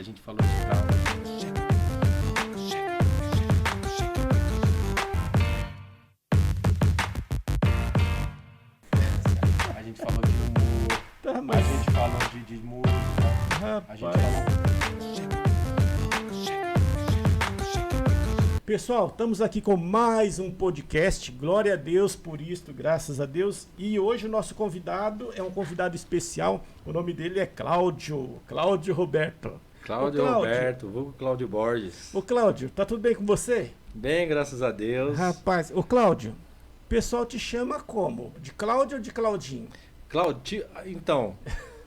gente falou de Cláudio. A gente falou de humor. Tá, mas... A gente falou de música. Rapaz. A gente falou... Pessoal, estamos aqui com mais um podcast. Glória a Deus por isto, graças a Deus. E hoje o nosso convidado é um convidado especial. O nome dele é Cláudio Roberto. Cláudio Roberto, vulgo Cláudio Borges. Ô Cláudio, tá tudo bem com você? Bem, graças a Deus. Rapaz, ô Cláudio, o pessoal te chama como? De Cláudio ou de Claudinho? Cláudio, então,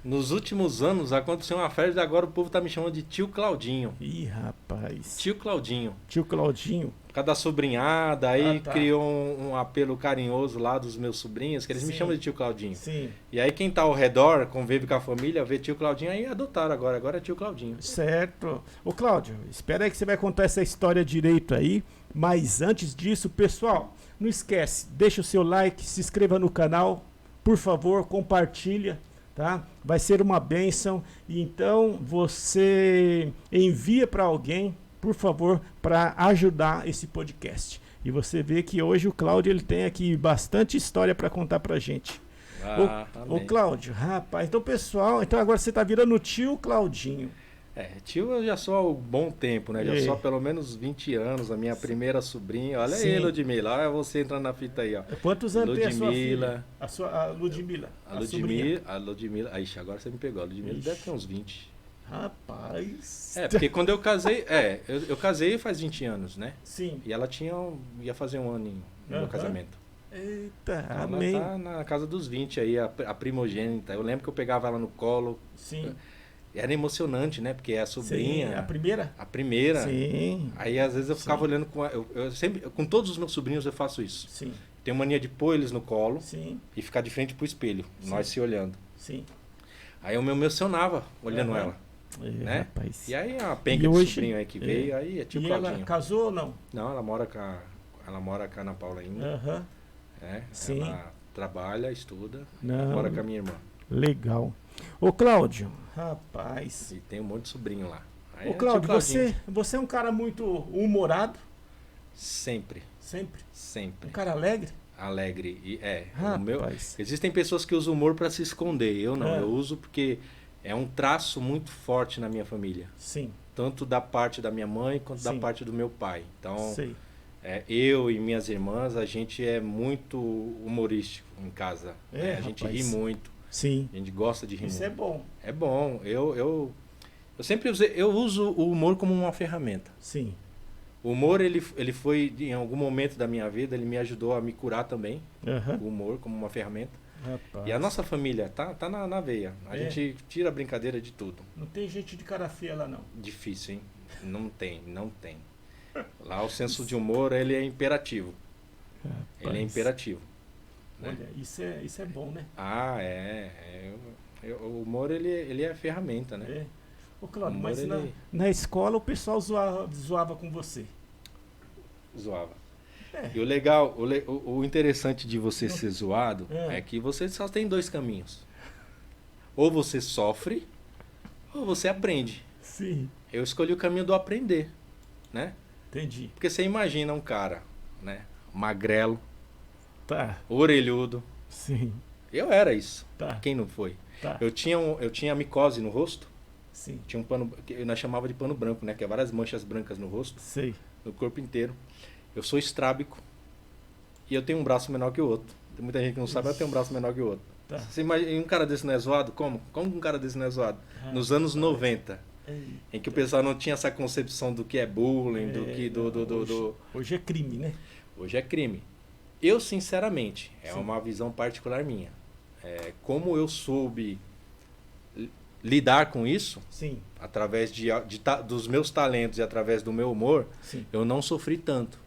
nos últimos anos aconteceu uma festa e agora o povo tá me chamando de tio Claudinho. Ih, rapaz. Tio Claudinho. Tio Claudinho. Por causa da sobrinhada, aí tá. criou um apelo carinhoso lá dos meus sobrinhos, que eles me Sim. chamam de tio Claudinho. Sim. E aí quem tá ao redor, convive com a família, vê tio Claudinho, aí adotaram agora é tio Claudinho. Certo. Ô Cláudio, espera aí que você vai contar essa história direito aí. Mas antes disso, pessoal, não esquece, deixa o seu like, se inscreva no canal, por favor, compartilha, tá? Vai ser uma bênção. E então você envia para alguém, por favor, para ajudar esse podcast. E você vê que hoje o Cláudio ele tem aqui bastante história para contar pra gente. Ô Cláudio, rapaz, então pessoal, então agora você tá virando o tio Claudinho. Tio eu já sou há um bom tempo, né? Já sou há pelo menos 20 anos, a minha primeira sobrinha. Olha aí, Ludmila, olha você entrando na fita aí, ó. Quantos anos tem a sua Ludmila. filha? A Ludmila. A Ludmila. Aí, agora você me pegou. A Ludmila deve ter uns 20. Rapaz. Porque quando eu casei, eu casei faz 20 anos, né? Sim. E ela ia fazer um ano no meu casamento. Eita, então, amém. ela tá na casa dos 20 aí, a primogênita. Eu lembro que eu pegava ela no colo. Sim. Era emocionante, né? Porque é a sobrinha. Sim, a primeira? A primeira. Sim. Aí às vezes eu ficava olhando com eu sempre, com todos os meus sobrinhos eu faço isso. Sim. Tenho mania de pôr eles no colo. Sim. E ficar de frente pro espelho, nós se olhando. Sim. Aí eu me emocionava olhando ela. Né? Rapaz. E aí a penca de sobrinho aí que veio, aí é tio Claudinho. Ela casou ou não? Não, ela mora com a Ana Paula ainda. Sim. Ela trabalha, estuda, Não. mora com a minha irmã. Legal. Ô Cláudio, rapaz. E tem um monte de sobrinho lá. Aí Ô Cláudio, você é um cara muito humorado? Sempre. Sempre? Sempre. Um cara alegre? Alegre. E Rapaz. Existem pessoas que usam humor para se esconder. Eu não, eu uso porque é um traço muito forte na minha família. Sim. Tanto da parte da minha mãe quanto da parte do meu pai. Então, eu e minhas irmãs, a gente é muito humorístico em casa. A gente ri muito. Sim. A gente gosta de rir muito. Isso é bom. É bom. Eu sempre uso o humor como uma ferramenta. Sim. O humor, ele foi, em algum momento da minha vida, ele me ajudou a me curar também. O humor como uma ferramenta. Rapaz. E a nossa família tá na veia. A gente tira a brincadeira de tudo. Não tem gente de cara feia lá, não. Difícil, hein? Não tem. Lá o senso de humor, ele é imperativo. Rapaz. Ele é imperativo. Né? Olha, isso é bom, né? O humor, ele é ferramenta, né? Ô, Cláudio, mas na escola o pessoal zoava com você. Zoava. E o legal, o interessante de você ser zoado é que você só tem dois caminhos. Ou você sofre, ou você aprende. Sim. Eu escolhi o caminho do aprender, né? Entendi. Porque você imagina um cara, né? Magrelo, orelhudo. Sim. Eu era isso. Tá. Quem não foi? Tá. Eu tinha micose no rosto. Sim. Tinha um pano, que nós chamava de pano branco, né? Que é várias manchas brancas no rosto. Sei. No corpo inteiro. Eu sou estrábico. E eu tenho um braço menor que o outro. Tem muita gente que não sabe, eu tenho um braço menor que o outro. Tá. Você imagina, um cara desse não é zoado? Como um cara desse não é zoado? Nos anos 90. Em que o pessoal não tinha essa concepção do que é bullying, Hoje é crime, né? Hoje é crime. Eu, sinceramente, uma visão particular minha. Como eu soube lidar com isso, através dos meus talentos e através do meu humor, eu não sofri tanto.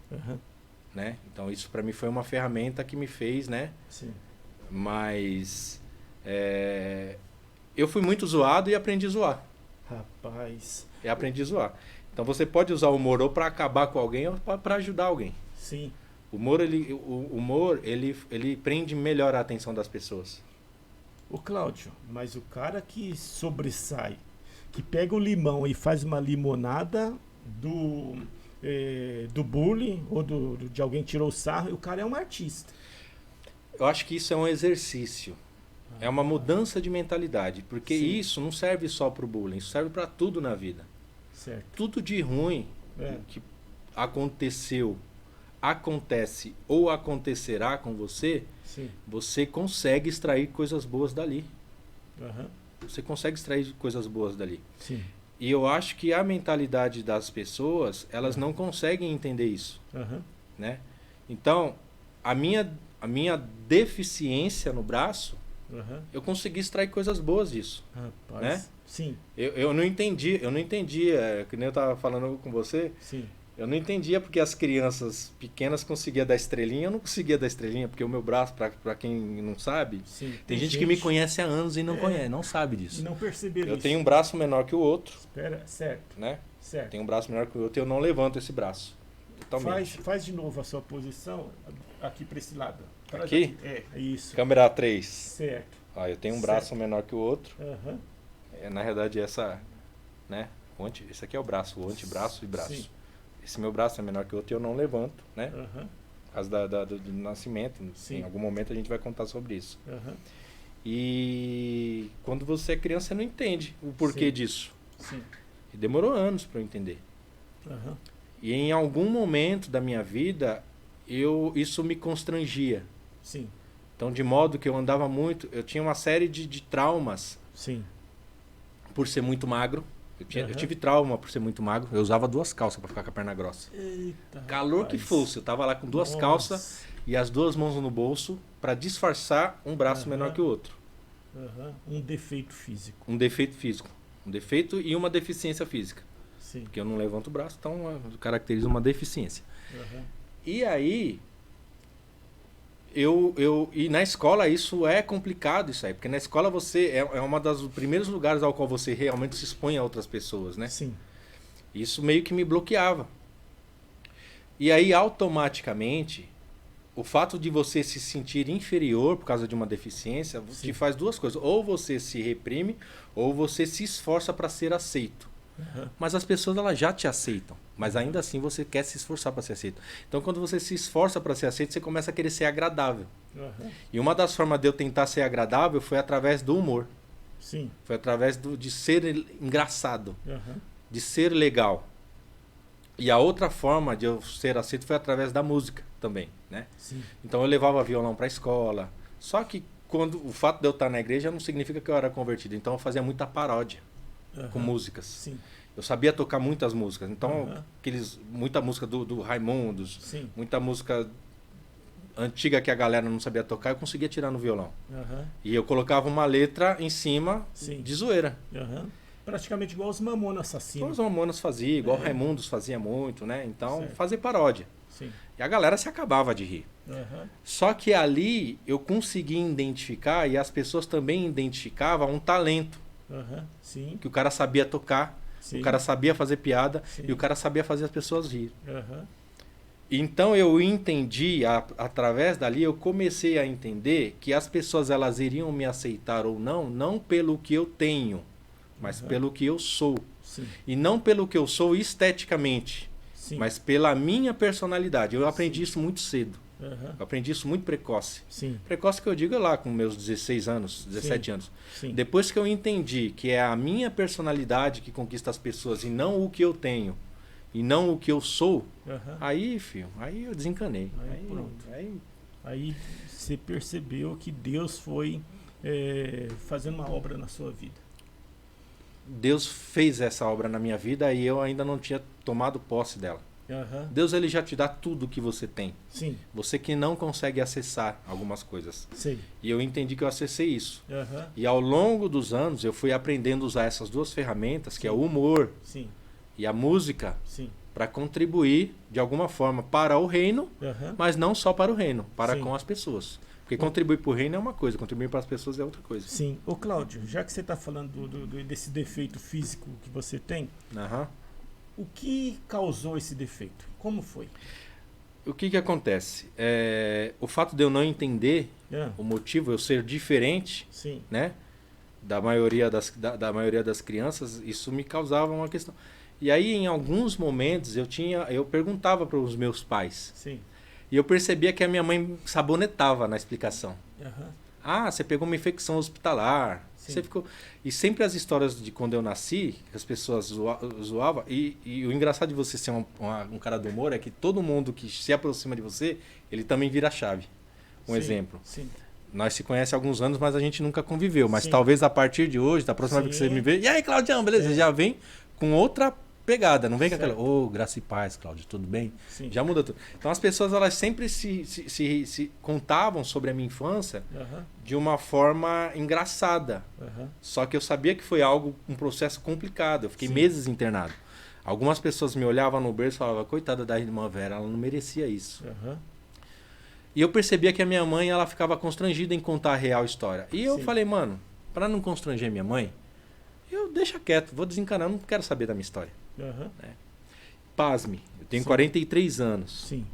Né? Então isso para mim foi uma ferramenta que me fez, né? Mas eu fui muito zoado e aprendi a zoar. Rapaz. Aprendi a zoar. Então você pode usar o humor ou para acabar com alguém ou para ajudar alguém. Sim. O humor ele prende melhor a atenção das pessoas. Ô Cláudio, mas o cara que sobressai, que pega o limão e faz uma limonada do bullying ou de alguém que tirou o sarro, e o cara é um artista. Eu acho que isso é um exercício. É uma mudança de mentalidade. Porque Sim. isso não serve só para o bullying, isso serve para tudo na vida. Certo. Tudo de ruim que aconteceu, acontece ou acontecerá com você, Sim. você consegue extrair coisas boas dali. Aham. Você consegue extrair coisas boas dali. Sim. E eu acho que a mentalidade das pessoas, elas não conseguem entender isso, Aham. né? Então, a minha deficiência no braço, Aham. eu consegui extrair coisas boas disso, Rapaz. né? Sim. Eu não entendi, que nem eu estava falando com você, Sim. eu não entendia porque as crianças pequenas conseguiam dar estrelinha, eu não conseguia dar estrelinha, porque o meu braço, para quem não sabe, Sim. tem gente que me conhece há anos e não conhece, não sabe disso. Não perceberam Eu isso. tenho um braço menor que o outro, Espera, certo. né? Certo. Tenho um braço menor que o outro e eu não levanto esse braço. Totalmente. Faz de novo a sua posição aqui para esse lado. Traz Aqui? É, isso. Câmera 3. Certo. Ó, eu tenho um Certo. braço menor que o outro. Aham. Na verdade, né? Esse aqui é o braço, o antebraço e braço. Sim. Esse meu braço é menor que o outro e eu não levanto, né? Aham. Por causa do nascimento. Sim. Em algum momento a gente vai contar sobre isso. Aham. E quando você é criança, você não entende o porquê Sim. disso. Sim. E demorou anos para eu entender. Aham. E em algum momento da minha vida, isso me constrangia. Sim. Então, de modo que eu andava muito, eu tinha uma série de traumas Sim. por ser muito magro. Eu Aham. tive trauma por ser muito magro. Eu usava 2 calças para ficar com a perna grossa. Eita, Calor que rapaz. fosse, eu tava lá com 2 Nossa. calças e as 2 mãos no bolso para disfarçar um braço Aham. menor que o outro. Aham. Um defeito físico. Um defeito físico. Um defeito e uma deficiência física. Sim. Porque eu não levanto o braço, então caracteriza uma deficiência. Aham. E aí, e na escola isso é complicado, isso aí. Porque na escola você é uma dos primeiros lugares ao qual você realmente se expõe a outras pessoas, né? Sim. Isso meio que me bloqueava. E aí, automaticamente, o fato de você se sentir inferior por causa de uma deficiência Sim. te faz 2 coisas. Ou você se reprime, ou você se esforça para ser aceito. Aham. Mas as pessoas elas já te aceitam. Mas ainda assim você quer se esforçar para ser aceito. Então, quando você se esforça para ser aceito, você começa a querer ser agradável. Aham. E uma das formas de eu tentar ser agradável foi através do humor. Sim. Foi através de ser engraçado. Aham. De ser legal. E a outra forma de eu ser aceito foi através da música também, né? Sim. Então eu levava violão para a escola. Só que o fato de eu estar na igreja não significa que eu era convertido. Então eu fazia muita paródia com Aham. músicas. Sim. Eu sabia tocar muitas músicas. Então, Aham. muita música do Raimundos, Sim. muita música antiga que a galera não sabia tocar, eu conseguia tirar no violão. Aham. E eu colocava uma letra em cima Sim. de zoeira. Aham. Praticamente igual os Mamonas Todos Assassinos. os Mamonas faziam, igual É. o Raimundos fazia muito, né? Então, Certo. fazer paródia. Sim. E a galera se acabava de rir. Aham. Só que ali eu consegui identificar, e as pessoas também identificavam, um talento. Aham. Sim. Que o cara sabia tocar, Sim. o cara sabia fazer piada, Sim. e o cara sabia fazer as pessoas rir. Aham. Então eu entendi, através dali, eu comecei a entender que as pessoas elas iriam me aceitar ou não, não pelo que eu tenho, mas Aham. pelo que eu sou. Sim. E não pelo que eu sou esteticamente, Sim. mas pela minha personalidade. Eu aprendi Sim. isso muito cedo. Aham. Eu aprendi isso muito precoce. Sim. Precoce que eu digo é lá com meus 16 anos, 17 anos. Sim. Depois que eu entendi que é a minha personalidade que conquista as pessoas e não o que eu tenho, e não o que eu sou, Aham. aí eu desencanei. Aí pronto. Aí Aí você percebeu que Deus foi fazendo uma obra na sua vida. Deus fez essa obra na minha vida e eu ainda não tinha tomado posse dela. Aham. Deus ele já te dá tudo que você tem. Sim. Você que não consegue acessar algumas coisas. Sei. E eu entendi que eu acessei isso. Aham. E ao longo dos anos eu fui aprendendo a usar essas 2 ferramentas, que é o humor Sim. e a música, Sim. para contribuir de alguma forma para o reino, Aham. mas não só para o reino, para Sim. com as pessoas. Porque contribuir para o reino é uma coisa, contribuir para as pessoas é outra coisa. Sim. Ô Cláudio, já que você está falando desse defeito físico que você tem, Aham. o que causou esse defeito? Como foi? O que acontece? O fato de eu não entender Ah, o motivo, eu ser diferente, sim. né? da maioria das crianças, isso me causava uma questão. E aí, em alguns momentos, eu perguntava para os meus pais. Sim. E eu percebia que a minha mãe sabonetava na explicação. Aham. Ah, você pegou uma infecção hospitalar. Sim. Você ficou... E sempre as histórias de quando eu nasci, que as pessoas zoavam. E o engraçado de você ser um cara do humor é que todo mundo que se aproxima de você, ele também vira chave. Um Sim, exemplo. Sim. Nós se conhecemos há alguns anos, mas a gente nunca conviveu. Mas Sim. talvez a partir de hoje, da próxima vez que você me vê... E aí, Claudião, beleza? Você já vem com outra pegada. Não vem com aquela... Ô, graça e paz, Cláudio, tudo bem? Sim. Já muda tudo. Então as pessoas, elas sempre se contavam sobre a minha infância Aham. de uma forma engraçada. Aham. Só que eu sabia que foi um processo complicado. Eu fiquei Sim. meses internado. Algumas pessoas me olhavam no berço e falavam, coitada da irmã Vera, ela não merecia isso. Aham. E eu percebia que a minha mãe, ela ficava constrangida em contar a real história. E eu Sim. falei, mano, para não constranger minha mãe, eu deixa quieto, vou desencanar, eu não quero saber da minha história. Aham. Pasme, eu tenho Sim. 43 anos. Sim.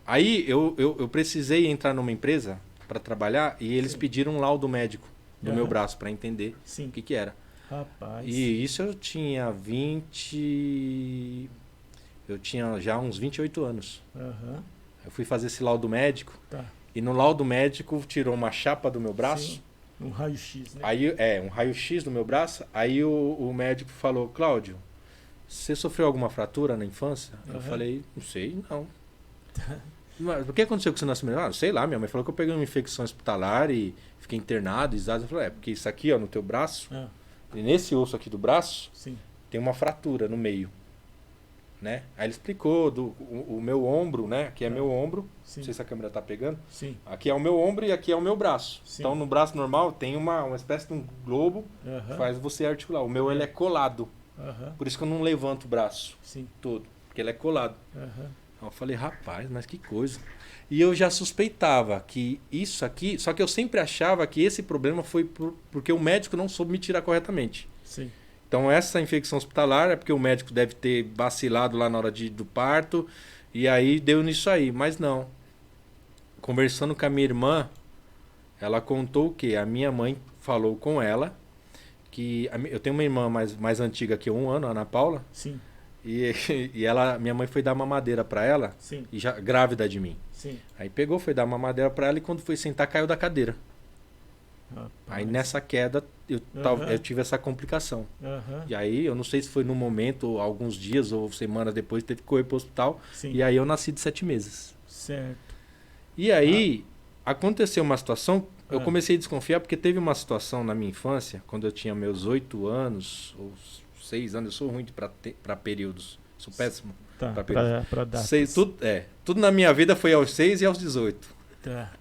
Aí eu precisei entrar numa empresa para trabalhar e eles Sim. pediram um laudo médico do Aham. meu braço para entender Sim. o que era. Rapaz. E isso eu tinha 20... Eu tinha já uns 28 anos. Aham. Eu fui fazer esse laudo médico Tá. e no laudo médico tirou uma chapa do meu braço. Sim. Um raio-x, né? Aí, um raio-x do meu braço. Aí o médico falou, Cláudio, você sofreu alguma fratura na infância? Eu Aham. falei, não sei, não. Mas o que aconteceu com o seu nascimento? Ah, sei lá, minha mãe falou que eu peguei uma infecção hospitalar e fiquei internado. Eu falei, porque isso aqui, ó, no teu braço, Ah, e nesse osso aqui do braço, sim. tem uma fratura no meio. Né? Aí ele explicou o meu ombro, né? Aqui é meu ombro. Sim. Não sei se a câmera tá pegando. Sim. Aqui é o meu ombro e aqui é o meu braço. Sim. Então no braço normal tem uma espécie de um globo que Aham. faz você articular. O meu ele é colado. Aham. Por isso que eu não levanto o braço Sim. todo. Porque ele é colado. Aham. Aí eu falei, rapaz, mas que coisa. E eu já suspeitava que isso aqui... Só que eu sempre achava que esse problema foi porque o médico não soube me tirar corretamente. Sim. Então essa infecção hospitalar é porque o médico deve ter vacilado lá na hora do parto. E aí deu nisso aí. Mas não. Conversando com a minha irmã, ela contou o quê? A minha mãe falou com ela que... Eu tenho uma irmã mais antiga que eu, 1 ano, a Ana Paula. Sim. E minha mãe foi dar mamadeira pra ela, Sim. e já grávida de mim. Sim. Aí pegou, foi dar mamadeira pra ela e quando foi sentar caiu da cadeira. Rapaz. Aí nessa queda eu tive essa complicação. Aham. E aí eu não sei se foi no momento, ou alguns dias ou semanas depois, teve que correr pro hospital. Sim. E aí eu nasci de 7 meses. Certo. E aí aconteceu uma situação, eu Ah. comecei a desconfiar porque teve uma situação na minha infância, quando eu tinha meus 8 anos ou 6 anos, eu sou ruim para períodos, sou péssimo. Tá. Pra Pra dar. Tudo na minha vida foi aos 6 e aos 18. Tá.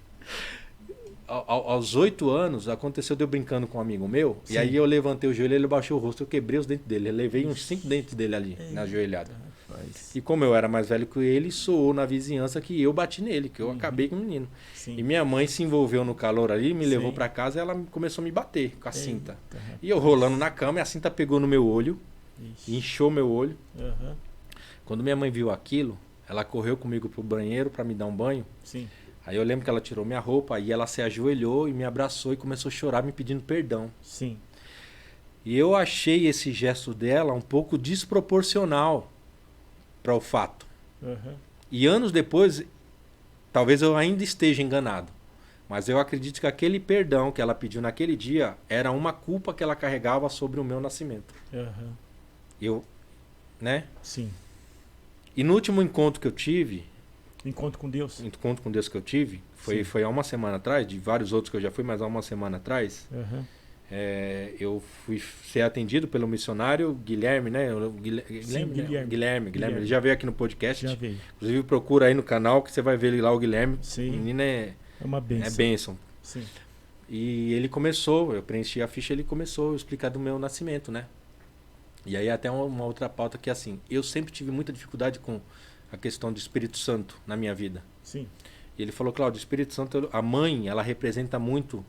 Aos 8 anos, aconteceu de eu brincando com um amigo meu, Sim. e aí eu levantei o joelho, ele baixou o rosto, eu quebrei os dentes dele, eu levei uns 5 dentes dele ali, na joelhada. Rapaz. E como eu era mais velho que ele, soou na vizinhança que eu bati nele, que eu acabei com o menino. Sim. E minha mãe se envolveu no calor ali, me levou Sim. pra casa e ela começou a me bater com a cinta. Eita, rapaz. E eu rolando na cama, e a cinta pegou no meu olho, Ixi. inchou meu olho. Aham. Quando minha mãe viu aquilo, ela correu comigo pro banheiro pra me dar um banho. Sim. Aí eu lembro que ela tirou minha roupa, aí ela se ajoelhou e me abraçou e começou a chorar me pedindo perdão. Sim. E eu achei esse gesto dela um pouco desproporcional para o fato. Aham. E anos depois, talvez eu ainda esteja enganado, mas eu acredito que aquele perdão que ela pediu naquele dia era uma culpa que ela carregava sobre o meu nascimento. Aham. Né? Sim. E no último encontro que eu tive, Encontro com Deus. encontro com Deus que eu tive, Sim. foi há uma semana atrás, de vários outros que eu já fui, mas há uma semana atrás, Aham. eu fui ser atendido pelo missionário Guilherme, né? Guilherme. Ele já veio aqui no podcast. Já veio. Inclusive procura aí no canal que você vai ver lá o Guilherme. Sim. O menino É uma bênção. é bênção. Sim. E ele começou, eu preenchi a ficha, ele começou a explicar do meu nascimento, né? E aí até uma outra pauta que é assim, eu sempre tive muita dificuldade com a questão do Espírito Santo na minha vida. Sim. E ele falou, Cláudio, o Espírito Santo, a mãe, ela representa muito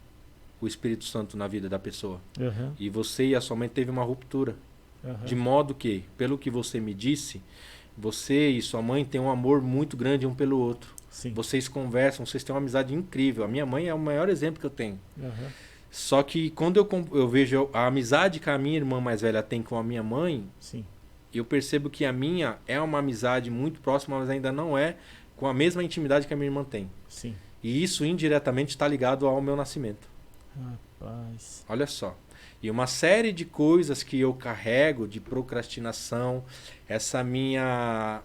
o Espírito Santo na vida da pessoa. Aham. E você e a sua mãe teve uma ruptura. Aham. De modo que, pelo que você me disse, você e sua mãe têm um amor muito grande um pelo outro. Sim. Vocês conversam, vocês têm uma amizade incrível. A minha mãe é o maior exemplo que eu tenho. Aham. Só que quando eu vejo a amizade que a minha irmã mais velha tem com a minha mãe, Sim. eu percebo que a minha é uma amizade muito próxima, mas ainda não é com a mesma intimidade que a minha irmã tem. Sim. E isso indiretamente está ligado ao meu nascimento. Rapaz. Olha só. E uma série de coisas que eu carrego de procrastinação, essa minha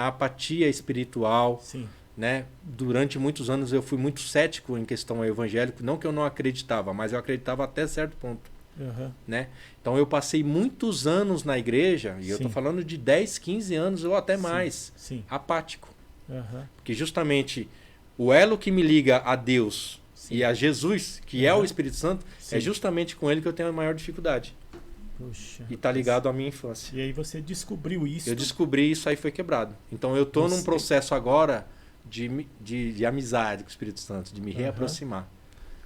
apatia espiritual, Sim. né? Durante muitos anos eu fui muito cético em questão evangélica, não que eu não acreditava, mas eu acreditava até certo ponto, Uhum. né? Então eu passei muitos anos na igreja, e eu estou Sim. falando de 10, 15 anos ou até Sim. mais, Sim. apático. Uhum. Porque justamente o elo que me liga a Deus Sim. e a Jesus, que é o Uhum. Espírito Santo, Sim. é justamente com ele que eu tenho a maior dificuldade. Puxa. E tá ligado à minha infância. E aí você descobriu isso. Eu descobri isso, aí foi quebrado. Então eu tô num Você- processo agora de amizade com o Espírito Santo, de me Aham. reaproximar.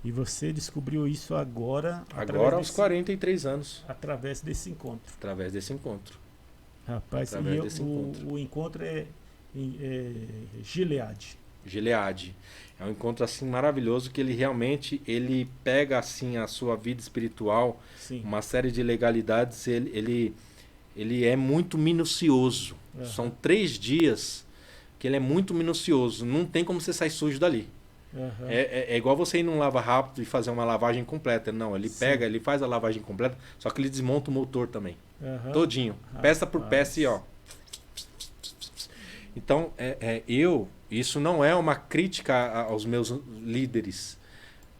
E você descobriu isso agora. Agora aos desse, 43 anos, através desse encontro. através desse encontro. Rapaz, Através e desse o, encontro. o encontro é Gileade. Gileade. É um encontro assim maravilhoso que ele realmente ele pega assim a sua vida espiritual, Sim. uma série de legalidades, ele é muito minucioso. Aham. São 3 dias que ele é muito minucioso. Não tem como você sair sujo dali. Aham. É igual você ir num lava rápido e fazer uma lavagem completa. Não, ele Sim. pega, ele faz a lavagem completa, só que ele desmonta o motor também. Aham. Todinho. Peça por Rapaz. peça e ó. Então, isso não é uma crítica aos meus líderes.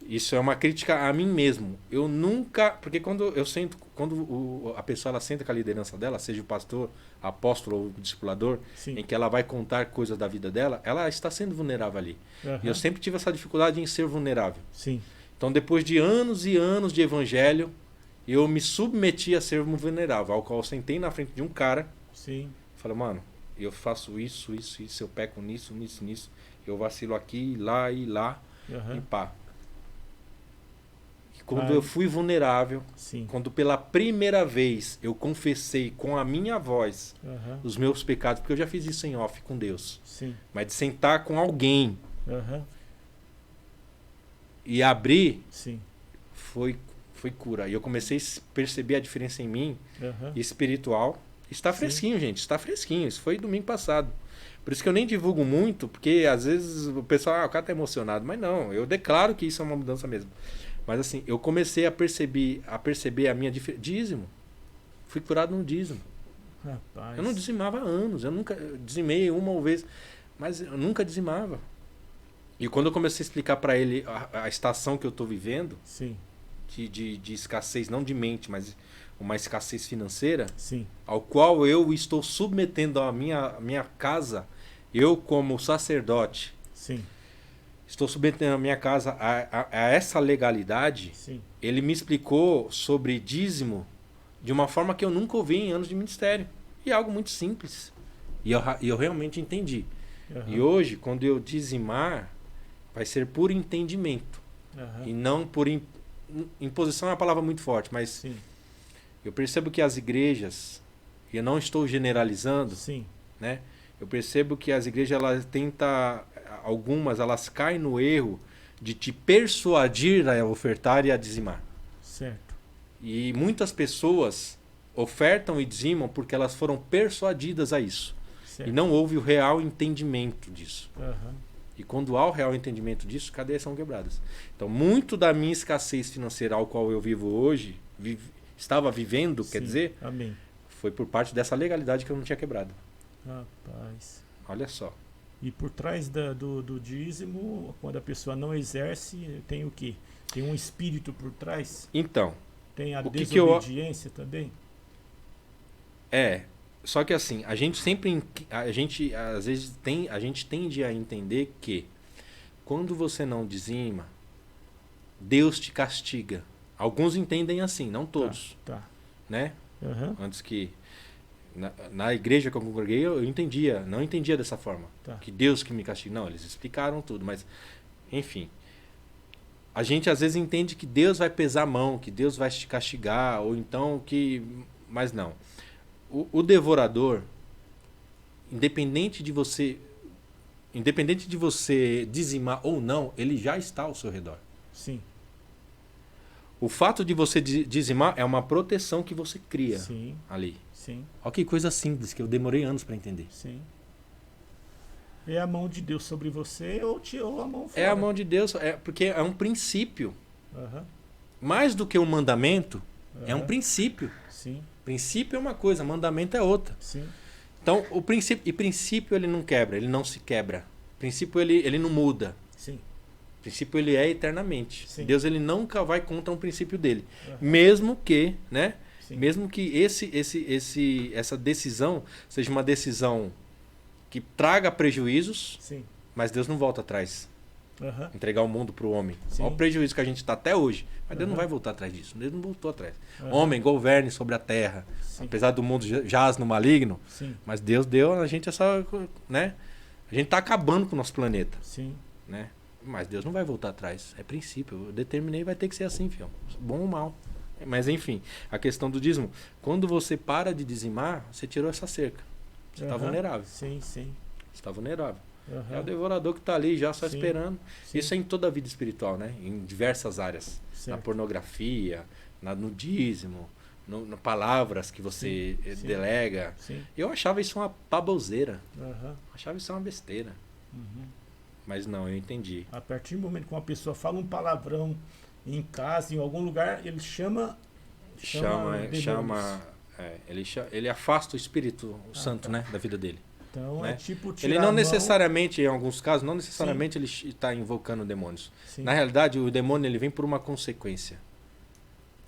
Isso é uma crítica a mim mesmo. Eu nunca. Porque quando eu sento, quando a pessoa ela senta com a liderança dela, seja o pastor, apóstolo ou o discipulador, Sim. em que ela vai contar coisas da vida dela, ela está sendo vulnerável ali. Aham. E eu sempre tive essa dificuldade em ser vulnerável. Sim. Então, depois de anos e anos de evangelho, eu me submeti a ser vulnerável, ao qual eu sentei na frente de um cara Sim. e falei, mano, eu faço isso, eu peco nisso, eu vacilo aqui, lá e lá, e Aham. pá. E quando Ai. eu fui vulnerável, Sim. quando pela primeira vez eu confessei com a minha voz Aham. os meus pecados, porque eu já fiz isso em off com Deus, Sim. mas de sentar com alguém Aham. e abrir, Sim. foi cura. E eu comecei a perceber a diferença em mim, Aham. espiritual. Está Sim. fresquinho, gente. Está fresquinho. Isso foi domingo passado. Por isso que eu nem divulgo muito, porque às vezes o pessoal, o cara tá emocionado. Mas não, eu declaro que isso é uma mudança mesmo. Mas assim, eu comecei a perceber a minha diferença. Dízimo. Fui curado no dízimo. Rapaz. Eu não dizimava há anos. Eu nunca dizimei uma vez, mas eu nunca dizimava. E quando eu comecei a explicar para ele a estação que eu estou vivendo, Sim. de escassez, não de mente, mas uma escassez financeira, Sim. ao qual eu estou submetendo a minha casa, eu como sacerdote, Sim. estou submetendo a minha casa a essa legalidade. Sim. Ele me explicou sobre dízimo de uma forma que eu nunca ouvi em anos de ministério. E é algo muito simples. E eu realmente entendi. Aham. E hoje, quando eu dizimar, vai ser por entendimento. Aham. E não por imposição é uma palavra muito forte, mas Sim. eu percebo que as igrejas, e eu não estou generalizando, Sim. né? Eu percebo que as igrejas, elas tentam, algumas, elas caem no erro de te persuadir a ofertar e a dizimar. Certo. E muitas pessoas ofertam e dizimam porque elas foram persuadidas a isso. Certo. E não houve o real entendimento disso. Aham. E quando há o real entendimento disso, cadeias são quebradas. Então, muito da minha escassez financeira ao qual eu vivo hoje, estava vivendo, quer Sim. dizer, Amém. foi por parte dessa legalidade que eu não tinha quebrado. Rapaz. Olha só. E por trás do dízimo, quando a pessoa não exerce, tem o quê? Tem um espírito por trás? Então, Tem a O que que eu- desobediência também? só que assim, a gente às vezes a gente tende a entender que quando você não dizima, Deus te castiga. Alguns entendem assim, não todos, Tá. né? Aham. Antes que na igreja que eu congreguei, eu não entendia dessa forma. Tá. Que Deus que me castiga. Não, eles explicaram tudo, mas enfim. A gente às vezes entende que Deus vai pesar a mão, que Deus vai te castigar, ou então que... Mas não. O devorador, independente de você dizimar ou não, ele já está ao seu redor. Sim. O fato de você dizimar é uma proteção que você cria Sim, ali. sim, Olha que coisa simples, que eu demorei anos para entender. sim. É a mão de Deus sobre você ou tirou a mão fora? É a mão de Deus, porque é um princípio. Aham, Mais do que um mandamento, é um aham. princípio. Sim, Princípio é uma coisa, mandamento é outra. sim, Então, o princípio ele não quebra, ele não se quebra. Princípio ele não muda. sim. Princípio ele é eternamente. Sim. Deus ele nunca vai contra um princípio dele. Aham. Mesmo que, né? Sim. Mesmo que essa decisão seja uma decisão que traga prejuízos, Sim. mas Deus não volta atrás. Aham. Entregar o mundo para o homem. Sim. Olha o prejuízo que a gente está até hoje. Mas Deus não Aham. vai voltar atrás disso. Deus não voltou atrás. Aham. Homem, governe sobre a terra. Sim. Apesar do mundo jaz no maligno, Sim. mas Deus deu a gente essa, né? A gente está acabando com o nosso planeta, Sim. né? Mas Deus não vai voltar atrás. É princípio. Eu determinei, vai ter que ser assim, filho. Bom ou mal. Mas enfim, a questão do dízimo. Quando você para de dizimar, você tirou essa cerca. Você está Aham. vulnerável. Sim, sim. Você está vulnerável. É o Aham. devorador que está ali já só Sim. esperando. Sim. Isso é em toda a vida espiritual, né? Em diversas áreas. Na Certo. pornografia, no dízimo, na palavras que você Sim. delega. Sim. Eu achava isso uma baboseira. Aham. Achava isso uma besteira. Uhum. Mas não, eu entendi. A partir do momento que uma pessoa fala um palavrão em casa, em algum lugar, ele chama demônios. Ele afasta o Espírito Santo, tá. né, da vida dele. Então né? é tipo tirar Ele a não mão- necessariamente, em alguns casos, não necessariamente ele está invocando demônios. Sim. Na realidade, o demônio ele vem por uma consequência.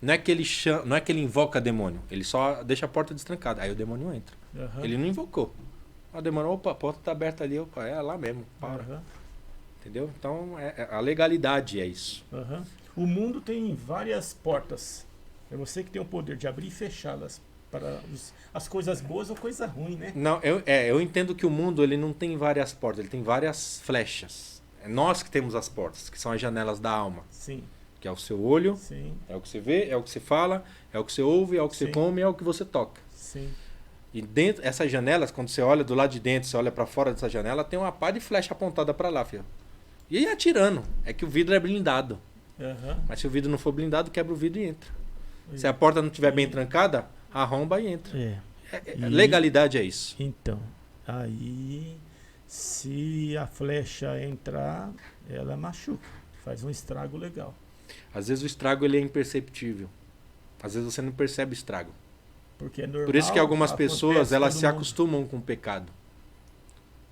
Não é que ele não é que ele invoca demônio, ele só deixa a porta destrancada. Aí o demônio entra. Aham. Ele não invocou. O demônio, opa, a porta está aberta ali, opa, é lá mesmo, para. Aham. Entendeu? Então, a legalidade é isso. Aham. O mundo tem várias portas. É você que tem o poder de abrir e fechá-las para as coisas boas ou coisa ruim, né? Não, eu entendo que o mundo ele não tem várias portas, ele tem várias flechas. É nós que temos as portas, que são as janelas da alma. Sim, Que é o seu olho, sim, é o que você vê, é o que você fala, é o que você ouve, é o que você Sim. come, é o que você toca. sim. E dentro essas janelas, quando você olha do lado de dentro, você olha para fora dessa janela, tem uma pá de flecha apontada para lá, filho. E aí atirando. É que o vidro é blindado. Aham. Mas se o vidro não for blindado, quebra o vidro e entra. Se a porta não estiver bem trancada, arromba e entra. É. Legalidade é isso. Então, aí se a flecha entrar, ela machuca, faz um estrago legal. Às vezes o estrago ele é imperceptível. Às vezes você não percebe o estrago. Porque é normal. Por isso que algumas acontece pessoas elas todo se mundo. acostumam com o pecado.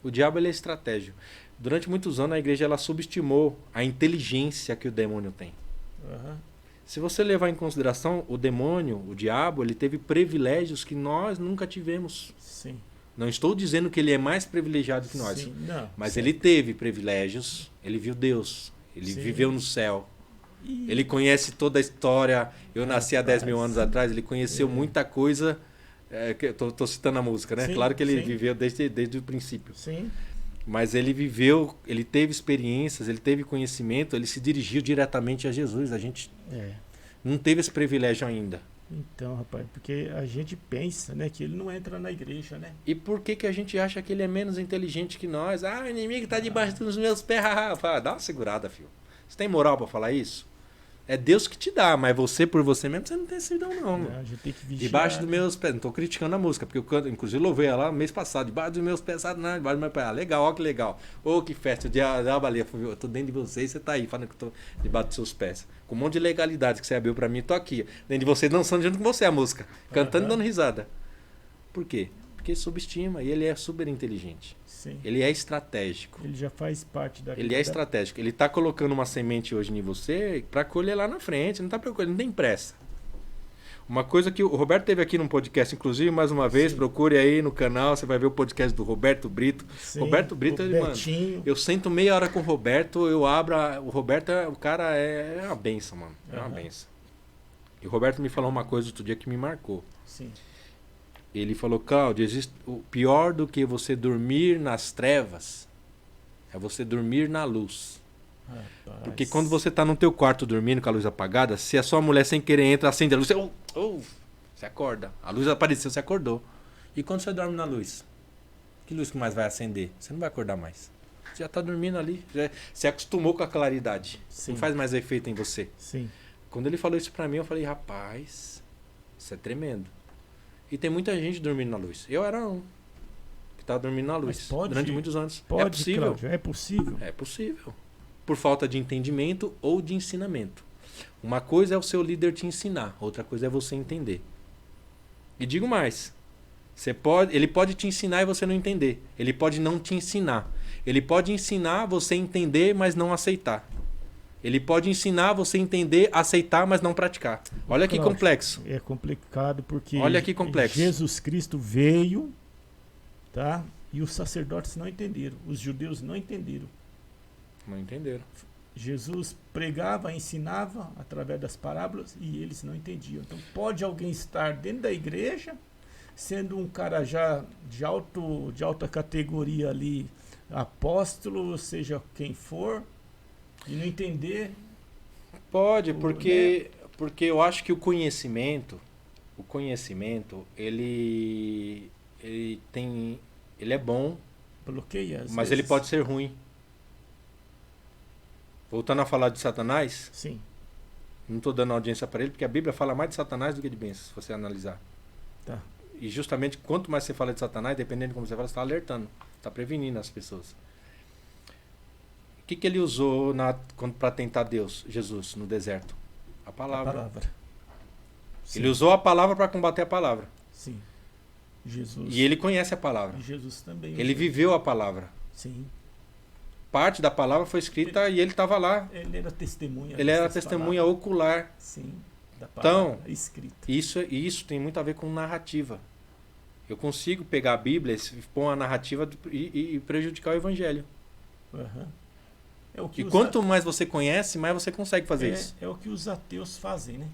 O diabo ele é estratégico. Durante muitos anos a igreja ela subestimou a inteligência que o demônio tem. Aham. Se você levar em consideração o demônio, o diabo, ele teve privilégios que nós nunca tivemos. Sim. Não estou dizendo que ele é mais privilegiado que nós, Sim. Não. mas sim. ele teve privilégios. Ele viu Deus, ele Sim. viveu no céu. E- Ele conhece toda a história. Eu nasci há 10 mil Rapaz. anos atrás, ele conheceu É. muita coisa. Que eu tô citando a música, né? Sim, Claro que ele sim. viveu desde o princípio. Sim. Mas ele viveu, ele teve experiências, ele teve conhecimento, ele se dirigiu diretamente a Jesus. A gente É. não teve esse privilégio ainda. Então, rapaz, porque a gente pensa, né, que ele não entra na igreja, né? E por que a gente acha que ele é menos inteligente que nós? Ah, o inimigo está debaixo dos meus pés. Fala, dá uma segurada, filho. Você tem moral para falar isso? É Deus que te dá, mas você por você mesmo, você não tem servidão não. É, a gente tem que vigiar. Debaixo dos meus pés. Não estou criticando a música, porque eu canto, inclusive louvei ela mês passado. Debaixo dos meus pés, não, debaixo dos meus pés. Ah, legal, ó que legal. Ô, que festa. O diabo ali, eu tô dentro de você e você tá aí, falando que eu tô debaixo dos seus pés. Com um monte de legalidade que você abriu pra mim, eu tô aqui. Dentro de você, dançando junto com você a música. Cantando e dando risada. Por quê? Porque subestima e ele é super inteligente. Sim. Ele é estratégico. Ele já faz parte da Ele vida é estratégico. Ele tá colocando uma semente hoje em você pra colher lá na frente. Não tá preocupado, ele não tem pressa. Uma coisa que o Roberto teve aqui num podcast, inclusive, mais uma vez, Sim. procure aí no canal, você vai ver o podcast do Roberto Brito. Sim, Roberto Brito, o ele, mano, Betinho. eu sento meia hora com o Roberto, eu abro. O Roberto, o cara é uma benção, mano. É uma Aham. benção. E o Roberto me falou uma coisa outro dia que me marcou. Sim. Ele falou, Cláudio, existe o pior do que você dormir nas trevas é você dormir na luz. Rapaz. Porque quando você tá no teu quarto dormindo com a luz apagada, se a sua mulher sem querer entra, acende a luz, você acorda. A luz apareceu, você acordou. E quando você dorme na luz? Que luz que mais vai acender? Você não vai acordar mais. Você já tá dormindo ali, você acostumou com a claridade. Sim. Não faz mais efeito em você. Sim. Quando ele falou isso pra mim, eu falei, rapaz, isso é tremendo. E tem muita gente dormindo na luz. Eu era um que estava dormindo na luz durante muitos anos. Pode, é possível. Cláudio, é possível. É possível. Por falta de entendimento ou de ensinamento. Uma coisa é o seu líder te ensinar, outra coisa é você entender. E digo mais, ele pode te ensinar e você não entender. Ele pode não te ensinar. Ele pode ensinar você entender, mas não aceitar. Ele pode ensinar você entender, aceitar, mas não praticar. Olha que Cláudio, complexo. É complicado porque Olha que complexo. Jesus Cristo veio, tá? E os sacerdotes não entenderam. Os judeus não entenderam. Não entenderam. Jesus pregava, ensinava através das parábolas e eles não entendiam. Então pode alguém estar dentro da igreja, sendo um cara já de alta categoria ali, apóstolo, seja quem for, e não entender. Pode, porque eu acho que o conhecimento, ele é bom, Bloqueia, mas vezes. ele pode ser ruim. Voltando a falar de Satanás, Sim. não estou dando audiência para ele, porque a Bíblia fala mais de Satanás do que de bênçãos, se você analisar. Tá. E justamente, quanto mais você fala de Satanás, dependendo de como você fala, você está alertando, está prevenindo as pessoas. O que ele usou para tentar Deus, Jesus, no deserto? A palavra. A palavra. Ele Sim. usou a palavra para combater a palavra. Sim. Jesus. E ele conhece a palavra. E Jesus também. Ele viveu a palavra. Sim. Parte da palavra foi escrita e ele estava lá. Ele era testemunha. Ele era dessas testemunha palavras. ocular. Sim. Da palavra Então, escrita. Isso tem muito a ver com narrativa. Eu consigo pegar a Bíblia, pôr uma narrativa e prejudicar o evangelho. Uhum. É o que E quanto mais você conhece, mais você consegue fazer isso. É o que os ateus fazem, né?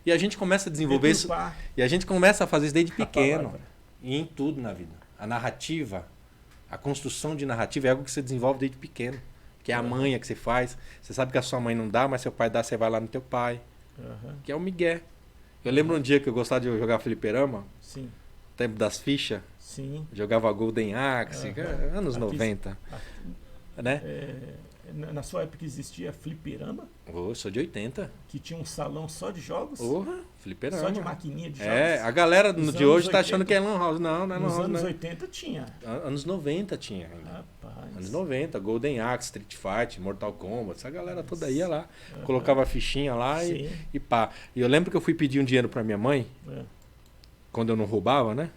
E a gente começa a desenvolver isso. Deturpar E a gente começa a fazer isso desde a pequeno. palavra. E em tudo na vida. A narrativa, a construção de narrativa é algo que você desenvolve desde pequeno. Que é a manha que você faz. Você sabe que a sua mãe não dá, mas seu pai dá, você vai lá no teu pai. Uhum. Que é o migué. Eu lembro um dia que eu gostava de jogar fliperama, Sim. tempo das fichas. Sim. Jogava Golden Axe, Uhum. anos Aqui- 90. Né? Na sua época existia fliperama, Eu sou de 80. que tinha um salão só de jogos, Porra, fliperama. só de maquininha de jogos. A galera Nos de anos hoje tá 80. achando que é lan house. Não, não é lan Nos house. anos Não. 80 tinha. Anos 90 tinha ainda. Rapaz. Anos 90, Golden Axe, Street Fight, Mortal Kombat, essa galera toda ia lá, Uhum. colocava a fichinha lá Sim. e pá. E eu lembro que eu fui pedir um dinheiro pra minha mãe, É. quando eu não roubava, né?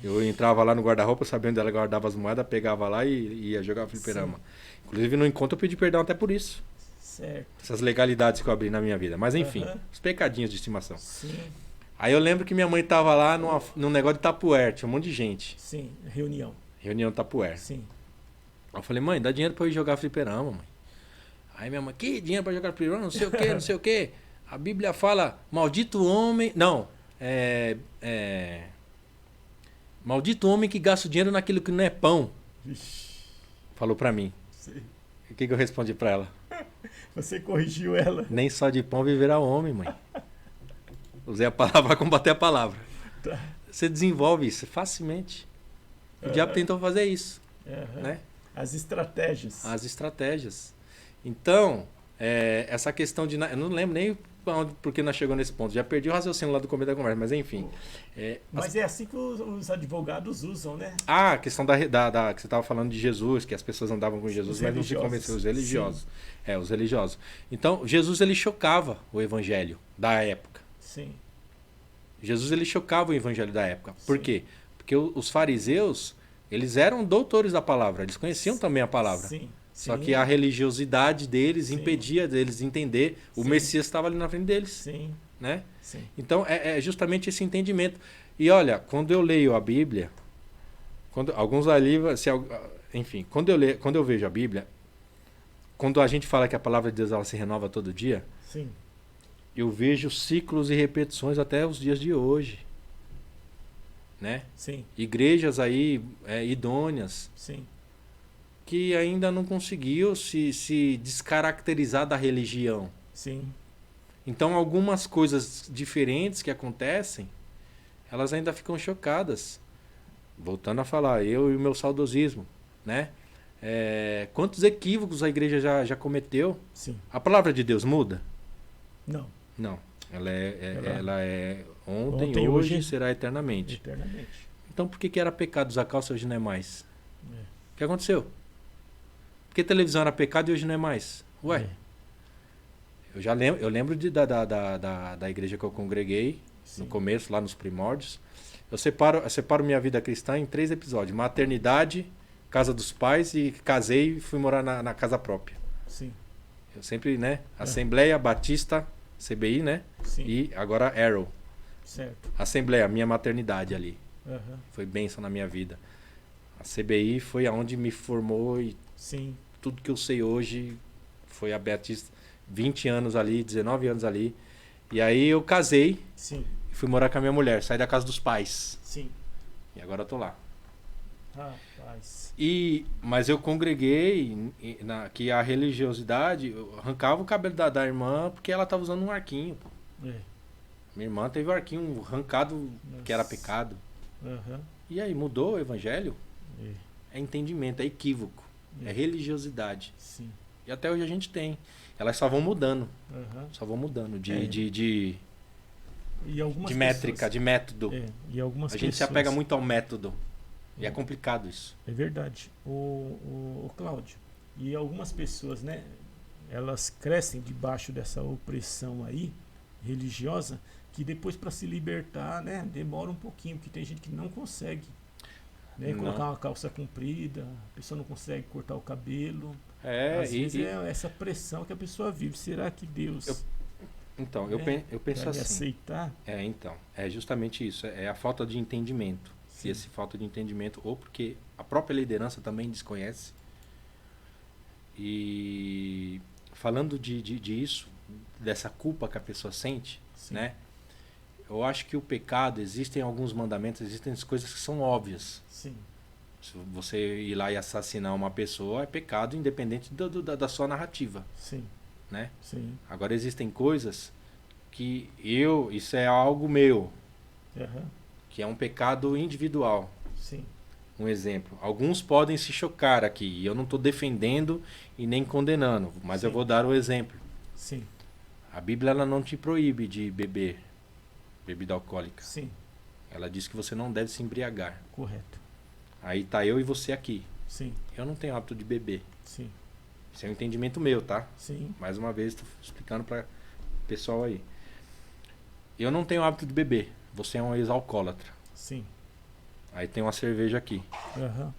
Eu entrava lá no guarda-roupa, sabendo onde ela guardava as moedas, pegava lá e ia jogar fliperama. Inclusive no encontro eu pedi perdão até por isso. Certo. Essas legalidades que eu abri na minha vida. Mas enfim, Uhum. os pecadinhos de estimação. Sim. Aí eu lembro que minha mãe tava lá num negócio de Tapuer, tinha um monte de gente. Sim. Reunião. Reunião de Tapuer. Sim. Eu falei, mãe, dá dinheiro pra eu ir jogar fliperama, mãe. Aí minha mãe, que dinheiro pra jogar fliperama? Não sei o que, não sei o que. A Bíblia fala, maldito homem... Não, maldito homem que gasta o dinheiro naquilo que não é pão. Vixe. Falou pra mim. Sim. O que eu respondi pra ela? Você corrigiu ela. Nem só de pão viverá o homem, mãe. Usei a palavra para combater a palavra. Tá. Você desenvolve isso facilmente. O diabo tentou fazer isso, Uhum. né? As estratégias. As estratégias. Então, essa questão de... Eu não lembro nem porque nós chegamos nesse ponto. Já perdi o raciocínio lá do começo da conversa, mas enfim. Mas é assim que os advogados usam, né? A questão que você estava falando de Jesus, que as pessoas andavam com Jesus, Os mas não se religiosos. convenceram. Os religiosos. Os religiosos. Então, Jesus, ele chocava o evangelho da época. Sim. Jesus, ele chocava o evangelho da época. Por Sim. quê? Porque os fariseus, eles eram doutores da palavra. Eles conheciam também a palavra. Sim. Só Sim. que a religiosidade deles Sim. impedia deles entender. O Sim. Messias estava ali na frente deles. Sim. Né? Sim. Então, é justamente esse entendimento. E olha, quando eu leio a Bíblia, alguns ali, enfim, quando eu vejo a Bíblia, quando a gente fala que a palavra de Deus ela se renova todo dia, Sim. eu vejo ciclos e repetições até os dias de hoje. Né? Sim. Igrejas aí idôneas Sim. que ainda não conseguiu se descaracterizar da religião. Sim. Então, algumas coisas diferentes que acontecem, elas ainda ficam chocadas. Voltando a falar, eu e o meu saudosismo, né? Quantos equívocos a igreja já cometeu? Sim. A palavra de Deus muda? Não. Não. Ela é ontem, Ontem, hoje hoje e será eternamente. Eternamente. Então por que era pecado usar calça e hoje não é mais? É. O que aconteceu? Por que televisão era pecado e hoje não é mais? Ué, eu lembro da igreja que eu congreguei, Sim. no começo, lá nos primórdios. Eu separo minha vida cristã em 3 episódios. Maternidade, casa dos pais e casei e fui morar na casa própria. Sim. Eu sempre, né? Assembleia, Batista, CBI, né? Sim. E agora Arrow. Certo. Assembleia, minha maternidade ali. Aham. Foi bênção na minha vida. A CBI foi aonde me formou e Sim. tudo que eu sei hoje foi a Batista. 20 anos ali, 19 anos ali. E aí eu casei Sim. e fui morar com a minha mulher. Saí da casa dos pais. Sim. E agora eu tô lá. Rapaz. Mas eu congreguei que a religiosidade eu arrancava o cabelo da irmã porque ela estava usando um arquinho. Pô. É. Minha irmã teve o arquinho arrancado Nossa. que era pecado. Aham. E aí, mudou o evangelho? É. É entendimento, é equívoco, é religiosidade. Sim. E até hoje a gente tem. Elas só vão mudando, Aham. só vão mudando É. de E algumas métrica, pessoas- de método. E algumas A gente se pessoas- apega muito ao método. E é complicado isso. É verdade. O Cláudio, e algumas pessoas, né, elas crescem debaixo dessa opressão aí, religiosa, que depois para se libertar, né, demora um pouquinho, porque tem gente que não consegue, né, Não. colocar uma calça comprida, a pessoa não consegue cortar o cabelo. É, Às vezes é essa pressão que a pessoa vive. Será que Deus então, né, eu penso vai me assim. aceitar? Então, é justamente isso. É a falta de entendimento. Sim. E essa falta de entendimento, ou porque a própria liderança também desconhece. E falando disso, dessa culpa que a pessoa sente, Sim. né? Eu acho que o pecado, existem alguns mandamentos, existem as coisas que são óbvias. Sim. Se você ir lá e assassinar uma pessoa, é pecado independente da sua narrativa, Sim. né? Sim. Agora existem coisas que isso é algo meu, Aham. que é um pecado individual. Sim. Um exemplo. Alguns podem se chocar aqui, e eu não estou defendendo e nem condenando, mas Sim. eu vou dar o exemplo. Sim. A Bíblia ela não te proíbe de beber bebida alcoólica. Sim. Ela diz que você não deve se embriagar. Correto. Aí tá eu e você aqui. Sim. Eu não tenho hábito de beber. Sim. Isso é um entendimento meu, tá? Sim. Mais uma vez, estou explicando para o pessoal aí. Eu não tenho hábito de beber. Você é um ex-alcoólatra. Sim. Aí tem uma cerveja aqui. Aham.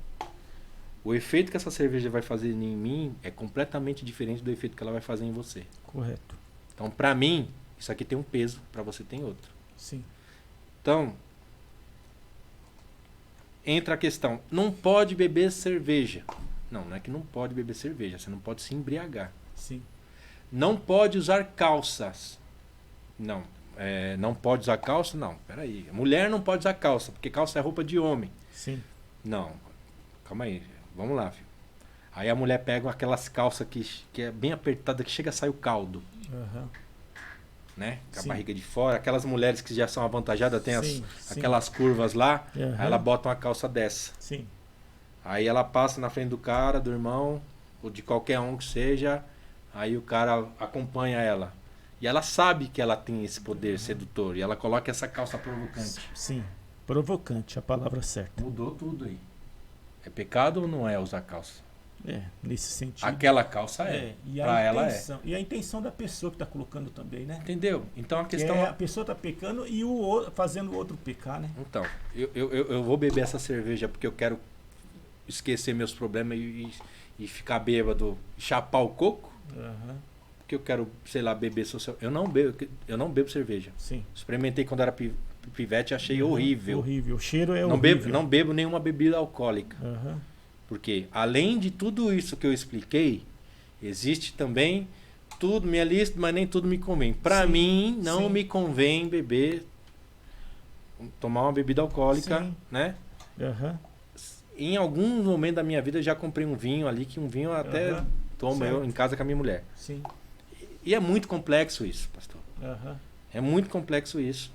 O efeito que essa cerveja vai fazer em mim é completamente diferente do efeito que ela vai fazer em você. Correto. Então, para mim, isso aqui tem um peso, para você tem outro. Sim. Então, entra a questão, não pode beber cerveja. Não é que não pode beber cerveja, você não pode se embriagar. Sim. Não pode usar calças. Não pode usar calça? Não, peraí. Mulher não pode usar calça, porque calça é roupa de homem. Sim. Não, calma aí, vamos lá, filho. Aí a mulher pega aquelas calças que é bem apertada, que chega a sair o caldo, Aham. né? Com a Sim. barriga de fora. Aquelas mulheres que já são avantajadas, tem Sim, sim. aquelas curvas lá, Aham. aí ela bota uma calça dessa. Sim. Aí ela passa na frente do cara, do irmão, ou de qualquer um que seja, aí o cara acompanha ela. E ela sabe que ela tem esse poder sedutor, e ela coloca essa calça provocante. Sim. Provocante, a palavra certa. Mudou tudo aí. É pecado ou não é usar calça? Nesse sentido. Aquela calça é. E Pra ela é. intenção, e a intenção da pessoa que está colocando também, né? Entendeu? Então a questão A pessoa está pecando e fazendo o outro pecar, né? Então, eu vou beber essa cerveja porque eu quero esquecer meus problemas e ficar bêbado, chapar o coco, Aham. porque eu quero, sei lá, beber social. Eu não bebo cerveja. Sim. Experimentei quando era pivete, achei horrível. Horrível. O cheiro é Não horrível. bebo nenhuma bebida alcoólica. Aham. Porque além de tudo isso que eu expliquei, existe também tudo, minha lista, mas nem tudo me convém. Para Sim, mim, não sim. me convém beber, tomar uma bebida alcoólica, Sim. né? Aham. Em algum momento da minha vida eu já comprei um vinho ali, que um vinho eu até Aham. tomo eu Certo. em casa com a minha mulher. Sim. E é muito complexo isso, pastor. Aham. É muito complexo isso.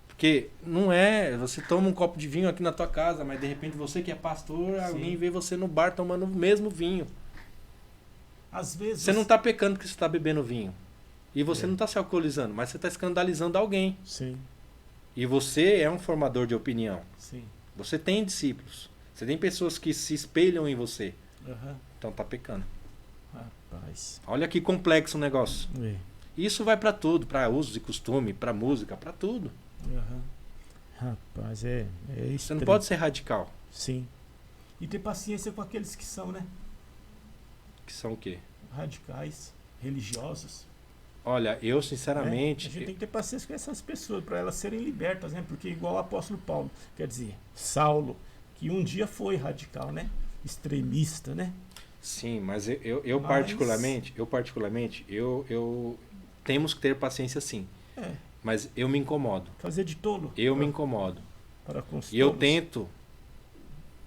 Porque não é, você toma um copo de vinho aqui na tua casa, mas de repente você que é pastor, alguém vê você no bar tomando o mesmo vinho. Às vezes. Você não está pecando porque você está bebendo vinho. E você não está se alcoolizando, mas você está escandalizando alguém. Sim. E você é um formador de opinião. Sim. Você tem discípulos. Você tem pessoas que se espelham em você. Uhum. Então tá pecando. Rapaz. Olha que complexo o negócio. É. Isso vai para tudo, para usos e costume, para música, para tudo. Uhum. Rapaz, é isso. Você não pode ser radical. Sim. E ter paciência com aqueles que são, né? Que são o quê? Radicais, religiosos. Olha, eu sinceramente... A gente tem que ter paciência com essas pessoas para elas serem libertas, né? Porque igual o apóstolo Paulo, quer dizer, Saulo, que um dia foi radical, né? Extremista, né? Sim, mas eu particularmente, temos que ter paciência sim. É. Mas eu me incomodo. Fazer de tolo. Eu me incomodo. Para com os E eu tolos. tento,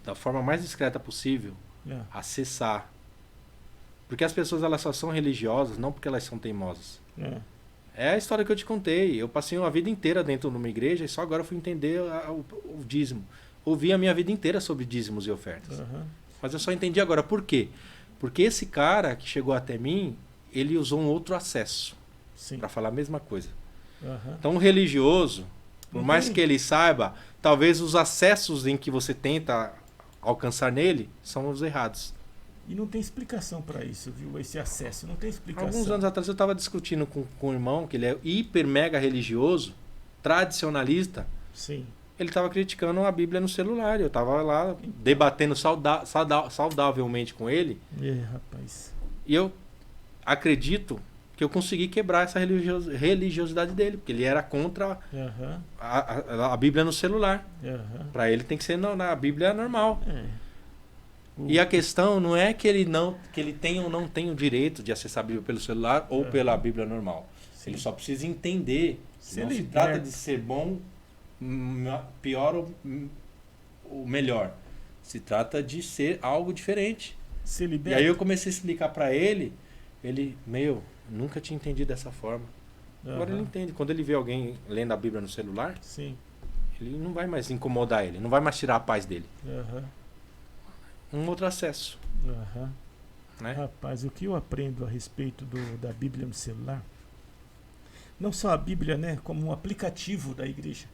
da forma mais discreta possível, É. acessar. Porque as pessoas elas só são religiosas não porque elas são teimosas. É. É a história que eu te contei. Eu passei uma vida inteira dentro de uma igreja e só agora eu fui entender o dízimo. Ouvi a minha vida inteira sobre dízimos e ofertas. Uhum. Mas eu só entendi agora. Por quê? Porque esse cara que chegou até mim, ele usou um outro acesso Sim. para falar a mesma coisa. Uhum. Então o religioso, por Não mais tem. que ele saiba, talvez os acessos em que você tenta alcançar nele são os errados. E não tem explicação para isso, viu? Esse acesso, não tem explicação. Alguns anos atrás eu estava discutindo com um irmão, que ele é hiper mega religioso, tradicionalista. Sim. Ele estava criticando a Bíblia no celular. Eu estava lá debatendo saudavelmente com ele. Rapaz. E eu acredito que eu consegui quebrar essa religiosidade dele, porque ele era contra Uhum. a Bíblia no celular. Uhum. Para ele tem que ser na Bíblia normal. É. E a questão não é que ele tem ou não tem o direito de acessar a Bíblia pelo celular ou pela Bíblia normal. Sim. Ele só precisa entender que não se liberta. trata de ser bom, pior ou melhor. Se trata de ser algo diferente. Se E liberta. aí eu comecei a explicar para ele, nunca tinha entendido dessa forma. Agora ele Uhum. entende. Quando ele vê alguém lendo a Bíblia no celular, Sim. ele não vai mais incomodar ele, não vai mais tirar a paz dele. Uhum. Um outro acesso, Uhum. né? Rapaz, o que eu aprendo a respeito da Bíblia no celular, não só a Bíblia, né, como um aplicativo da igreja.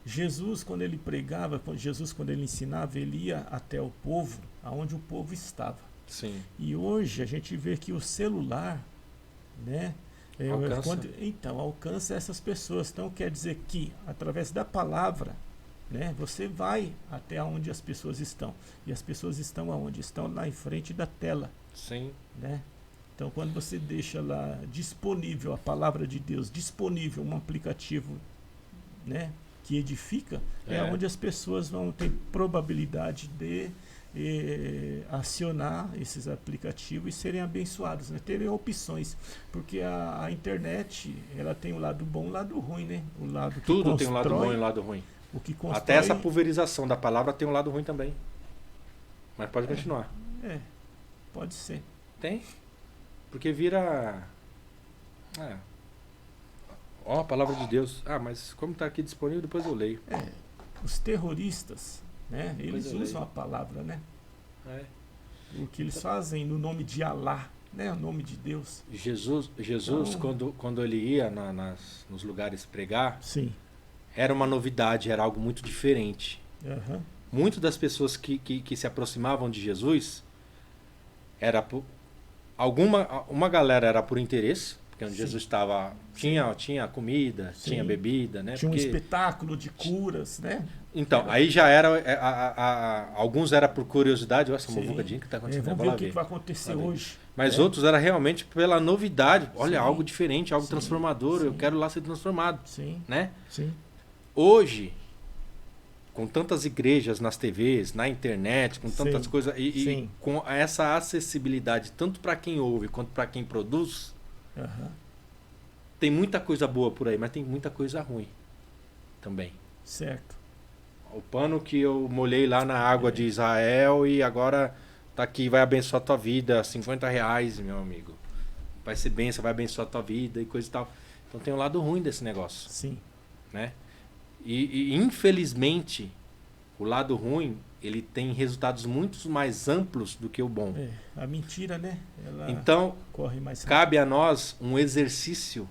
Jesus, quando ele pregava, quando ele ensinava, ele ia até o povo, aonde o povo estava. Sim. E hoje a gente vê que o celular, né, Alcança. alcança essas pessoas. Então quer dizer que através da palavra, né, você vai até onde as pessoas estão. E as pessoas estão aonde? Estão lá em frente da tela, Sim. né? Então quando você deixa lá disponível a palavra de Deus, disponível um aplicativo, né, que edifica, é onde as pessoas vão ter probabilidade de acionar esses aplicativos e serem abençoados, né? Terem opções, porque a internet ela tem o lado bom e o lado ruim, né? O lado que Tudo tem um lado constrói, bom e um lado ruim. o que constrói, Até essa pulverização da palavra tem um lado ruim também. Mas pode continuar. pode ser. Tem? Porque vira... Ó, a palavra de Deus. Mas como está aqui disponível, depois eu leio. Os terroristas, né? Depois Eles eu usam leio. a palavra, né? É. O que eles fazem no nome de Alá, né? O nome de Deus. Jesus Então- quando ele ia nos lugares pregar, Sim. era uma novidade, era algo muito diferente. Aham. Muitas das pessoas que se aproximavam de Jesus, uma galera era por interesse, porque onde Sim. Jesus estava tinha comida, Sim. tinha bebida, né? Tinha um Porque- espetáculo de curas, né? Então, aí já era. Alguns era por curiosidade, olha essa Sim. muvucadinha que está acontecendo. Vamos vou ver lá o que ver. vai acontecer Vai ver. hoje. Mas né? outros era realmente pela novidade. Olha, Sim. algo diferente, algo Sim. transformador. Eu Sim. quero lá ser transformado, Sim, né? sim. Hoje, com tantas igrejas nas TVs, na internet, com tantas Sim. coisas, e Sim. com essa acessibilidade, tanto para quem ouve quanto para quem produz, Aham. tem muita coisa boa por aí, mas tem muita coisa ruim também. Certo. O pano que eu molhei lá na água de Israel e agora tá aqui, vai abençoar a tua vida, R$50, meu amigo. Vai ser bênção, vai abençoar a tua vida e coisa e tal. Então tem um lado ruim desse negócio, Sim. né? E infelizmente, o lado ruim ele tem resultados muito mais amplos do que o bom. A mentira, né? Ela Então, corre mais rápido. cabe a nós um exercício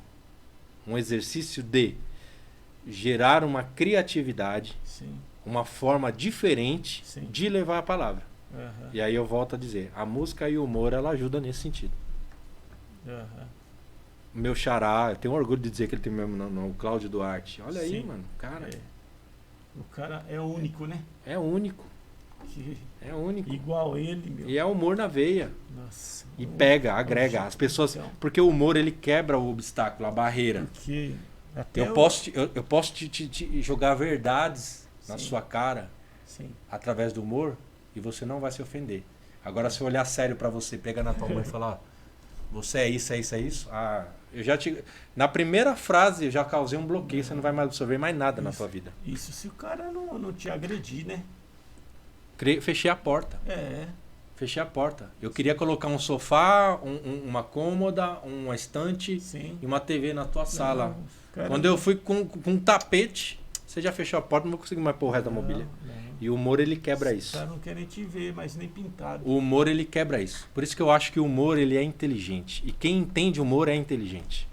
de gerar uma criatividade, Sim. uma forma diferente Sim. de levar a palavra. Aham. E aí eu volto a dizer, a música e o humor, ela ajuda nesse sentido. Aham. Meu xará, eu tenho orgulho de dizer que ele tem mesmo no Cláudio Duarte. Olha aí, Sim. mano, cara, O cara é único, né? é único, Que é único. igual ele, meu. E é humor na veia. Nossa. E pega, agrega. As pessoas. Então, Porque o humor, ele quebra o obstáculo, a barreira. porque até Eu posso te jogar verdades na Sim. sua cara Sim. através do humor e você não vai se ofender. Agora, se eu olhar sério pra você, pegar na tua mão e falar, ó, você é isso, é isso, é isso. Ah, eu já te. Na primeira frase eu já causei um bloqueio, você não vai mais absorver mais nada na Isso. tua vida. Isso se o cara não te agredir, né? Fechei a porta. É. Fechei a porta. Eu queria colocar um sofá, uma cômoda, uma estante Sim. e uma TV na tua sala. Não, cara, Quando eu fui com um tapete, você já fechou a porta, não vou conseguir mais pôr o resto da mobília. Não. E o humor, ele quebra Os isso. caras não querem te ver, mas nem pintado. O humor, ele quebra isso. Por isso que eu acho que o humor, ele é inteligente. E quem entende humor é inteligente.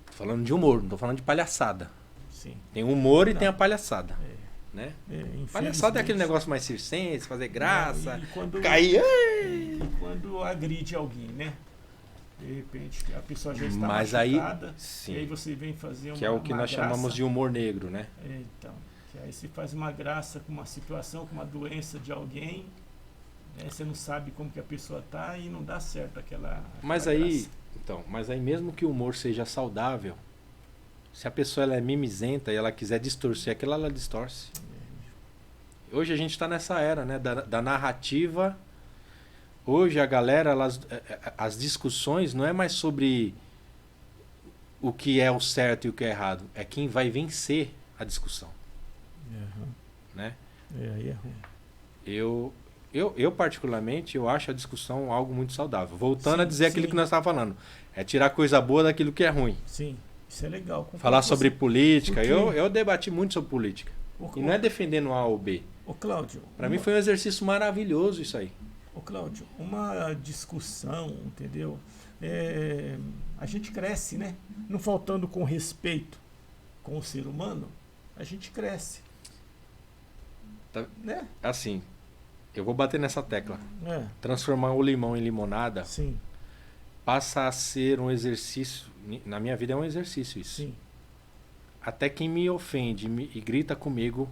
Tô falando de humor, não tô falando de palhaçada. Sim. Tem o humor e Não. tem a palhaçada. É. Né? Infelizmente. Palhaçada é aquele negócio mais circense, fazer graça, Não, e quando, cair. e quando agride alguém, né? De repente a pessoa já está Mas aí, machucada, e aí sim, você vem fazer uma que é o que uma nós graça. chamamos de humor negro, né? Então, que aí você faz uma graça com uma situação, com uma doença de alguém, né? Você não sabe como que a pessoa tá e não dá certo aquela Mas aquela aí, graça. então, mas aí mesmo que o humor seja saudável, se a pessoa ela é mimizenta e ela quiser distorcer aquilo, ela distorce. Hoje a gente está nessa era, né, da narrativa. Hoje a galera, as discussões não é mais sobre o que é o certo e o que é errado, é quem vai vencer a discussão, né? Aí é ruim. Eu particularmente, eu acho a discussão algo muito saudável. Voltando Sim, a dizer aquilo sim. que nós estávamos falando, é tirar coisa boa daquilo que é ruim. Sim, isso é legal. Falar sobre política, Porque- eu debati muito sobre política. E não é defendendo A ou B. Ô Cláudio, Para mim foi um exercício maravilhoso isso aí. Ô Cláudio, uma discussão, entendeu? A gente cresce, né? Não faltando com respeito com o ser humano, a gente cresce. Tá. Né? Assim, eu vou bater nessa tecla. É, Transformar o limão em limonada sim, passa a ser um exercício. Na minha vida é um exercício isso. sim. Até quem me ofende e grita comigo,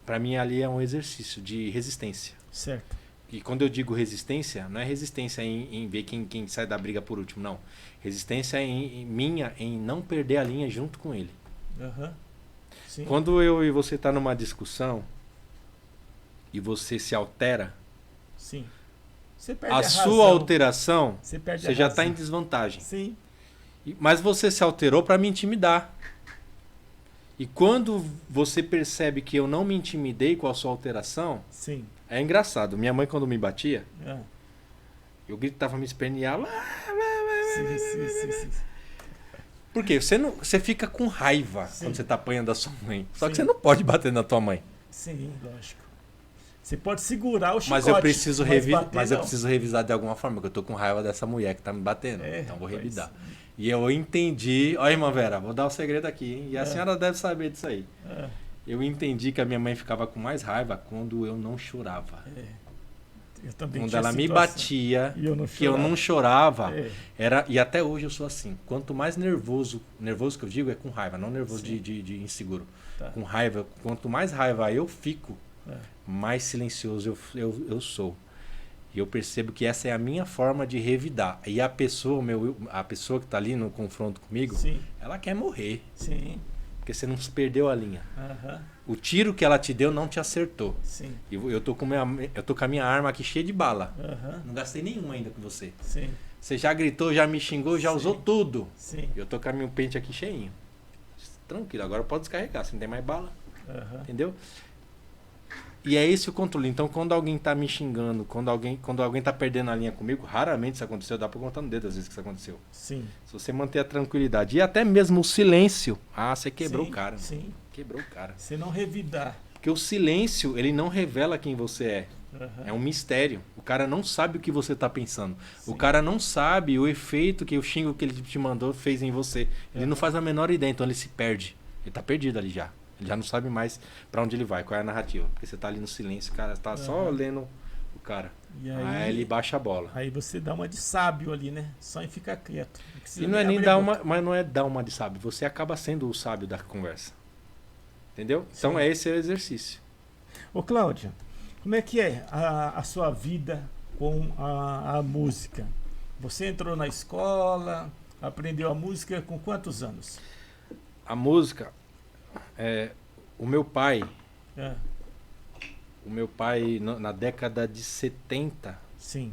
para mim ali é um exercício de resistência. Certo. E quando eu digo resistência, não é resistência em ver quem sai da briga por último, não. Resistência minha em não perder a linha junto com ele. Aham. Sim. Quando eu e você tá numa discussão e você se altera, Sim. Você perde a razão. sua alteração, Você perde você a já razão. está em desvantagem. Sim. Mas você se alterou para me intimidar. E quando você percebe que eu não me intimidei com a sua alteração, Sim. é engraçado. Minha mãe, quando me batia, É. eu gritava, me esperneava. Sim. Por quê? Você fica com raiva Sim. quando você tá apanhando da sua mãe. Só que Sim. você não pode bater na tua mãe. Sim, lógico. Você pode segurar o chicote. Mas eu preciso, bater, eu não. preciso revisar de alguma forma, porque eu tô com raiva dessa mulher que tá me batendo. Então eu vou rapaz. revidar. E eu entendi. Ó, irmã Vera, vou dar um segredo aqui, hein? E a senhora deve saber disso aí. É. Eu entendi que a minha mãe ficava com mais raiva quando eu não chorava. Eu também Quando tinha ela me situação. batia, E eu não que eu chorava. não chorava, É. e até hoje eu sou assim. Quanto mais nervoso que eu digo é com raiva, não nervoso Sim. de inseguro. Tá. Com raiva, quanto mais raiva eu fico, É. mais silencioso eu sou. E eu percebo que essa é a minha forma de revidar. E a pessoa que está ali no confronto comigo, Sim. ela quer morrer. Sim. Porque você não perdeu a linha. Aham. O tiro que ela te deu não te acertou. Sim. E eu tô com a minha arma aqui cheia de bala. Aham. Não gastei nenhuma ainda com você. Sim. Você já gritou, já me xingou, já Sim. usou tudo. Sim. Eu tô com o meu pente aqui cheinho. Tranquilo, agora pode descarregar, você não tem mais bala. Aham. Entendeu? E é esse o controle. Então, quando alguém tá me xingando, quando alguém tá perdendo a linha comigo, raramente isso aconteceu. Dá pra contar no dedo às vezes que isso aconteceu. Sim. Se você manter a tranquilidade e até mesmo o silêncio, você quebrou Sim, o cara. Sim. Quebrou o cara. Você não revidar. Porque o silêncio, ele não revela quem você é. Uhum. É um mistério. O cara não sabe o que você tá pensando. Sim. O cara não sabe o efeito que o xingo que ele te mandou fez em você. Ele não faz a menor ideia, então ele se perde. Ele tá perdido ali já. Ele já não sabe mais pra onde ele vai, qual é a narrativa. Porque você tá ali no silêncio, o cara tá só lendo o cara. E Aí ele baixa a bola. Aí você dá uma de sábio ali, né? Só em ficar quieto. E não é nem dar uma, mas não é dar uma de sábio. Você acaba sendo o sábio da conversa. Entendeu? Então esse é o exercício. Ô Cláudia, como é que é a sua vida com a música? Você entrou na escola, aprendeu a música com quantos anos? A música, o meu pai, na década de 70, Sim.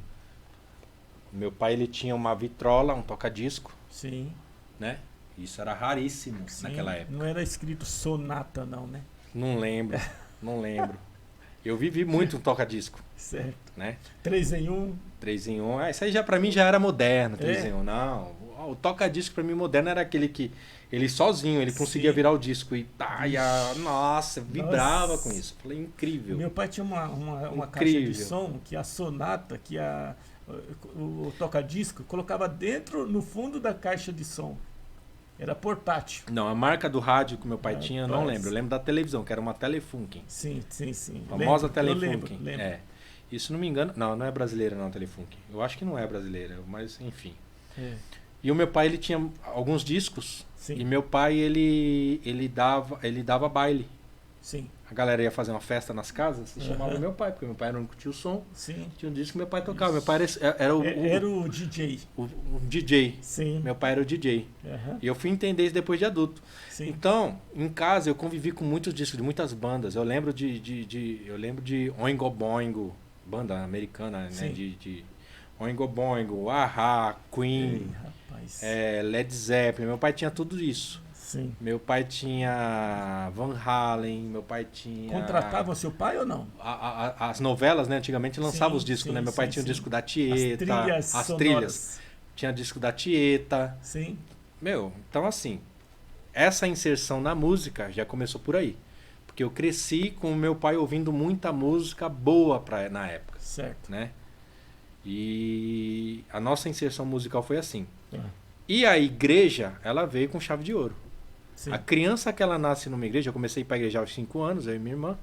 meu pai ele tinha uma vitrola, um toca-disco, Sim. né? Isso era raríssimo naquela época. Não era escrito sonata não, né? Não lembro, não lembro. Eu vivi muito um toca-disco, Certo. né? 3 em 1. 3 em 1. Isso aí já pra mim já era moderno, 3 em 1. Não, o toca-disco pra mim moderno era aquele que ele sozinho, ele conseguia virar o disco e nossa, vibrava com isso. Falei, incrível. Meu pai tinha uma caixa de som que a sonata, que o toca-disco colocava dentro, no fundo da caixa de som. Era portátil. Não, a marca do rádio que meu pai tinha, eu não lembro. Eu lembro da televisão, que era uma Telefunken. Sim. Famosa Telefunken. Lembro. Isso não me engano. Não é brasileira não, a Telefunken. Eu acho que não é brasileira, mas enfim. E o meu pai, ele tinha alguns discos. Sim. E meu pai, ele dava baile. Sim. A galera ia fazer uma festa nas casas e chamava meu pai, porque meu pai era o único que tinha o som. Sim. Tinha um disco que meu pai tocava. Meu pai era o DJ. O DJ. Sim. Meu pai era o DJ. E eu fui entender isso depois de adulto. Sim. Então, em casa, eu convivi com muitos discos de muitas bandas. Eu lembro de Oingo Boingo, banda americana, né? De Oingo Boingo, Ahá, Queen, Led Zeppelin. Meu pai tinha tudo isso. Sim. Meu pai tinha Van Halen, meu pai tinha... Contratava seu pai ou não? As novelas, né? Antigamente lançavam os discos, né? Meu pai tinha o disco da Tieta, as trilhas. Tinha disco da Tieta. Sim. Então assim, essa inserção na música já começou por aí. Porque eu cresci com o meu pai ouvindo muita música boa na época. Certo. Né? E a nossa inserção musical foi assim. E a igreja, ela veio com chave de ouro. Sim. A criança que ela nasce numa igreja, eu comecei para a igreja aos 5 anos, eu e minha irmã.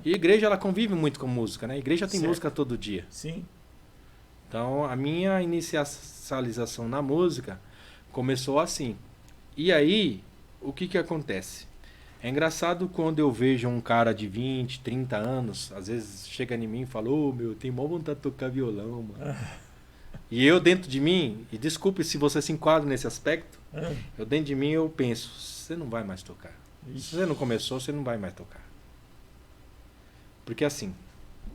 E a igreja, ela convive muito com música, né? A igreja tem música todo dia. Sim. Então, a minha inicialização na música começou assim. E aí, o que acontece? É engraçado quando eu vejo um cara de 20, 30 anos, às vezes chega em mim e fala, tem mó vontade de tocar violão, mano. E eu dentro de mim, e desculpe se você se enquadra nesse aspecto, eu dentro de mim eu penso, você não vai mais tocar. Se você não começou, você não vai mais tocar. Porque assim,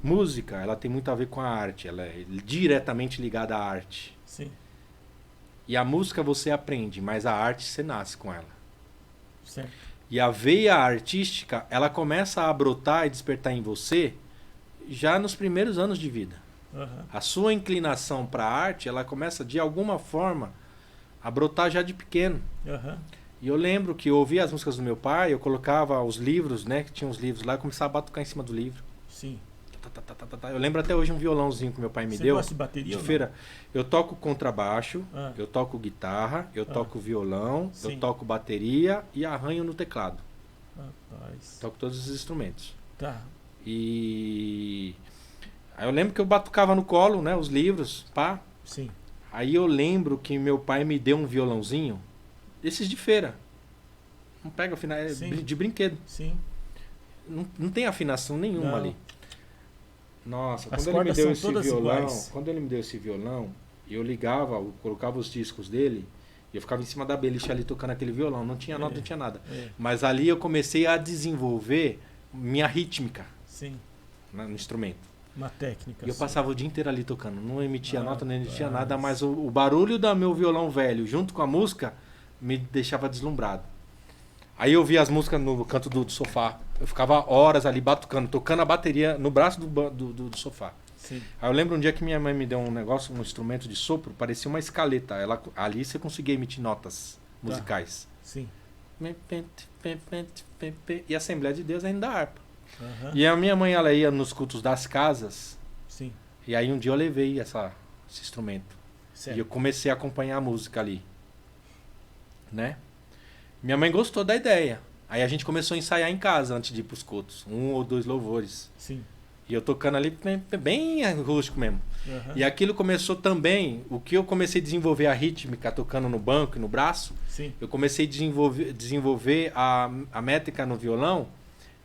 música, ela tem muito a ver com a arte, ela é diretamente ligada à arte. Sim. E a música você aprende, mas a arte você nasce com ela. Certo. E a veia artística, ela começa a brotar e despertar em você já nos primeiros anos de vida. A sua inclinação para a arte, ela começa de alguma forma a brotar já de pequeno. E eu lembro que eu ouvia as músicas do meu pai, eu colocava os livros, né, que tinha os livros lá, eu começava a batucar em cima do livro. Sim. Eu lembro até hoje um violãozinho que meu pai me deu. Você gosta de bateria? De feira. Eu toco contrabaixo, eu toco guitarra, eu toco violão, eu toco bateria e arranho no teclado. Rapaz. Toco todos os instrumentos. Tá. E aí eu lembro que eu batucava no colo, né, os livros, pá. Sim. Aí eu lembro que meu pai me deu um violãozinho desses de feira. Não pega de brinquedo. Sim. Não tem afinação nenhuma ali. Nossa, As quando ele me deu esse violão, eu ligava, eu colocava os discos dele e eu ficava em cima da beliche ali tocando aquele violão. Não tinha nota, não tinha nada. Mas ali eu comecei a desenvolver minha rítmica. Sim. No instrumento. Uma técnica. E eu passava o dia inteiro ali tocando. Não emitia nota, não emitia nada, mas o barulho do meu violão velho junto com a música me deixava deslumbrado. Aí eu via as músicas no canto do sofá. Eu ficava horas ali batucando, tocando a bateria no braço do sofá. Sim. Aí eu lembro um dia que minha mãe me deu um negócio, um instrumento de sopro, parecia uma escaleta. Ali você conseguia emitir notas musicais. Sim. E a Assembleia de Deus ainda da harpa. Aham. E a minha mãe, ela ia nos cultos das casas. Sim. E aí um dia eu levei esse instrumento. Certo. E eu comecei a acompanhar a música ali. Né? Minha mãe gostou da ideia. Aí a gente começou a ensaiar em casa antes de ir pros cultos. 1 ou 2 louvores. Sim. E eu tocando ali bem rústico mesmo. Aham. E aquilo começou também, o que eu comecei a desenvolver a rítmica tocando no banco e no braço, Sim. eu comecei a desenvolver a métrica no violão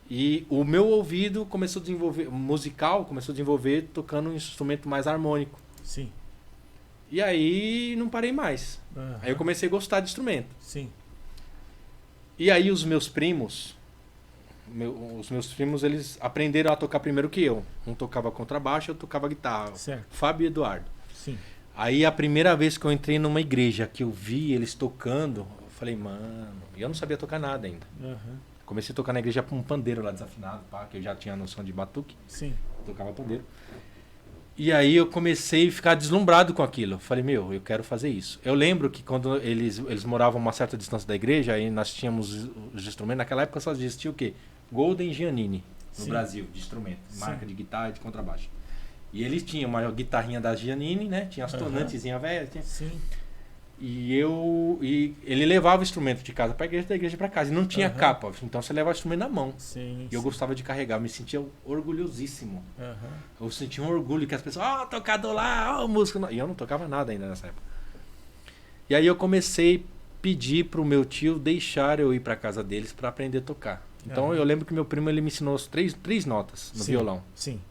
e o meu ouvido começou a desenvolver, musical, começou a desenvolver tocando um instrumento mais harmônico. Sim. E aí não parei mais. Aham. Aí eu comecei a gostar de instrumento. Sim. E aí os meus primos, eles aprenderam a tocar primeiro que eu. Um tocava contrabaixo, eu tocava guitarra. Certo. Fábio e Eduardo. Sim. Aí a primeira vez que eu entrei numa igreja, que eu vi eles tocando, eu falei, mano, e eu não sabia tocar nada ainda. Aham. Comecei a tocar na igreja com um pandeiro lá desafinado, pá, que eu já tinha noção de batuque, Sim. tocava pandeiro. E aí eu comecei a ficar deslumbrado com aquilo. Eu falei, meu, eu quero fazer isso. Eu lembro que quando eles moravam a uma certa distância da igreja, aí nós tínhamos os instrumentos, naquela época só existia o quê? Golden Giannini, no Sim. Brasil, de instrumento, Sim. marca de guitarra e de contrabaixo. E eles tinham uma guitarrinha da Giannini, né? Tinha as Aham. tonantezinhas velhas. Sim. E ele levava o instrumento de casa para a igreja, da igreja para casa. E não tinha Aham. capa, então você levava o instrumento na mão. Sim. E eu gostava de carregar, eu me sentia orgulhosíssimo. Aham. Eu sentia um orgulho que as pessoas, tocador lá, música. E eu não tocava nada ainda nessa época. E aí eu comecei a pedir pro meu tio deixar eu ir para casa deles para aprender a tocar. Então Aham. eu lembro que meu primo ele me ensinou as três notas no Sim. violão. Sim.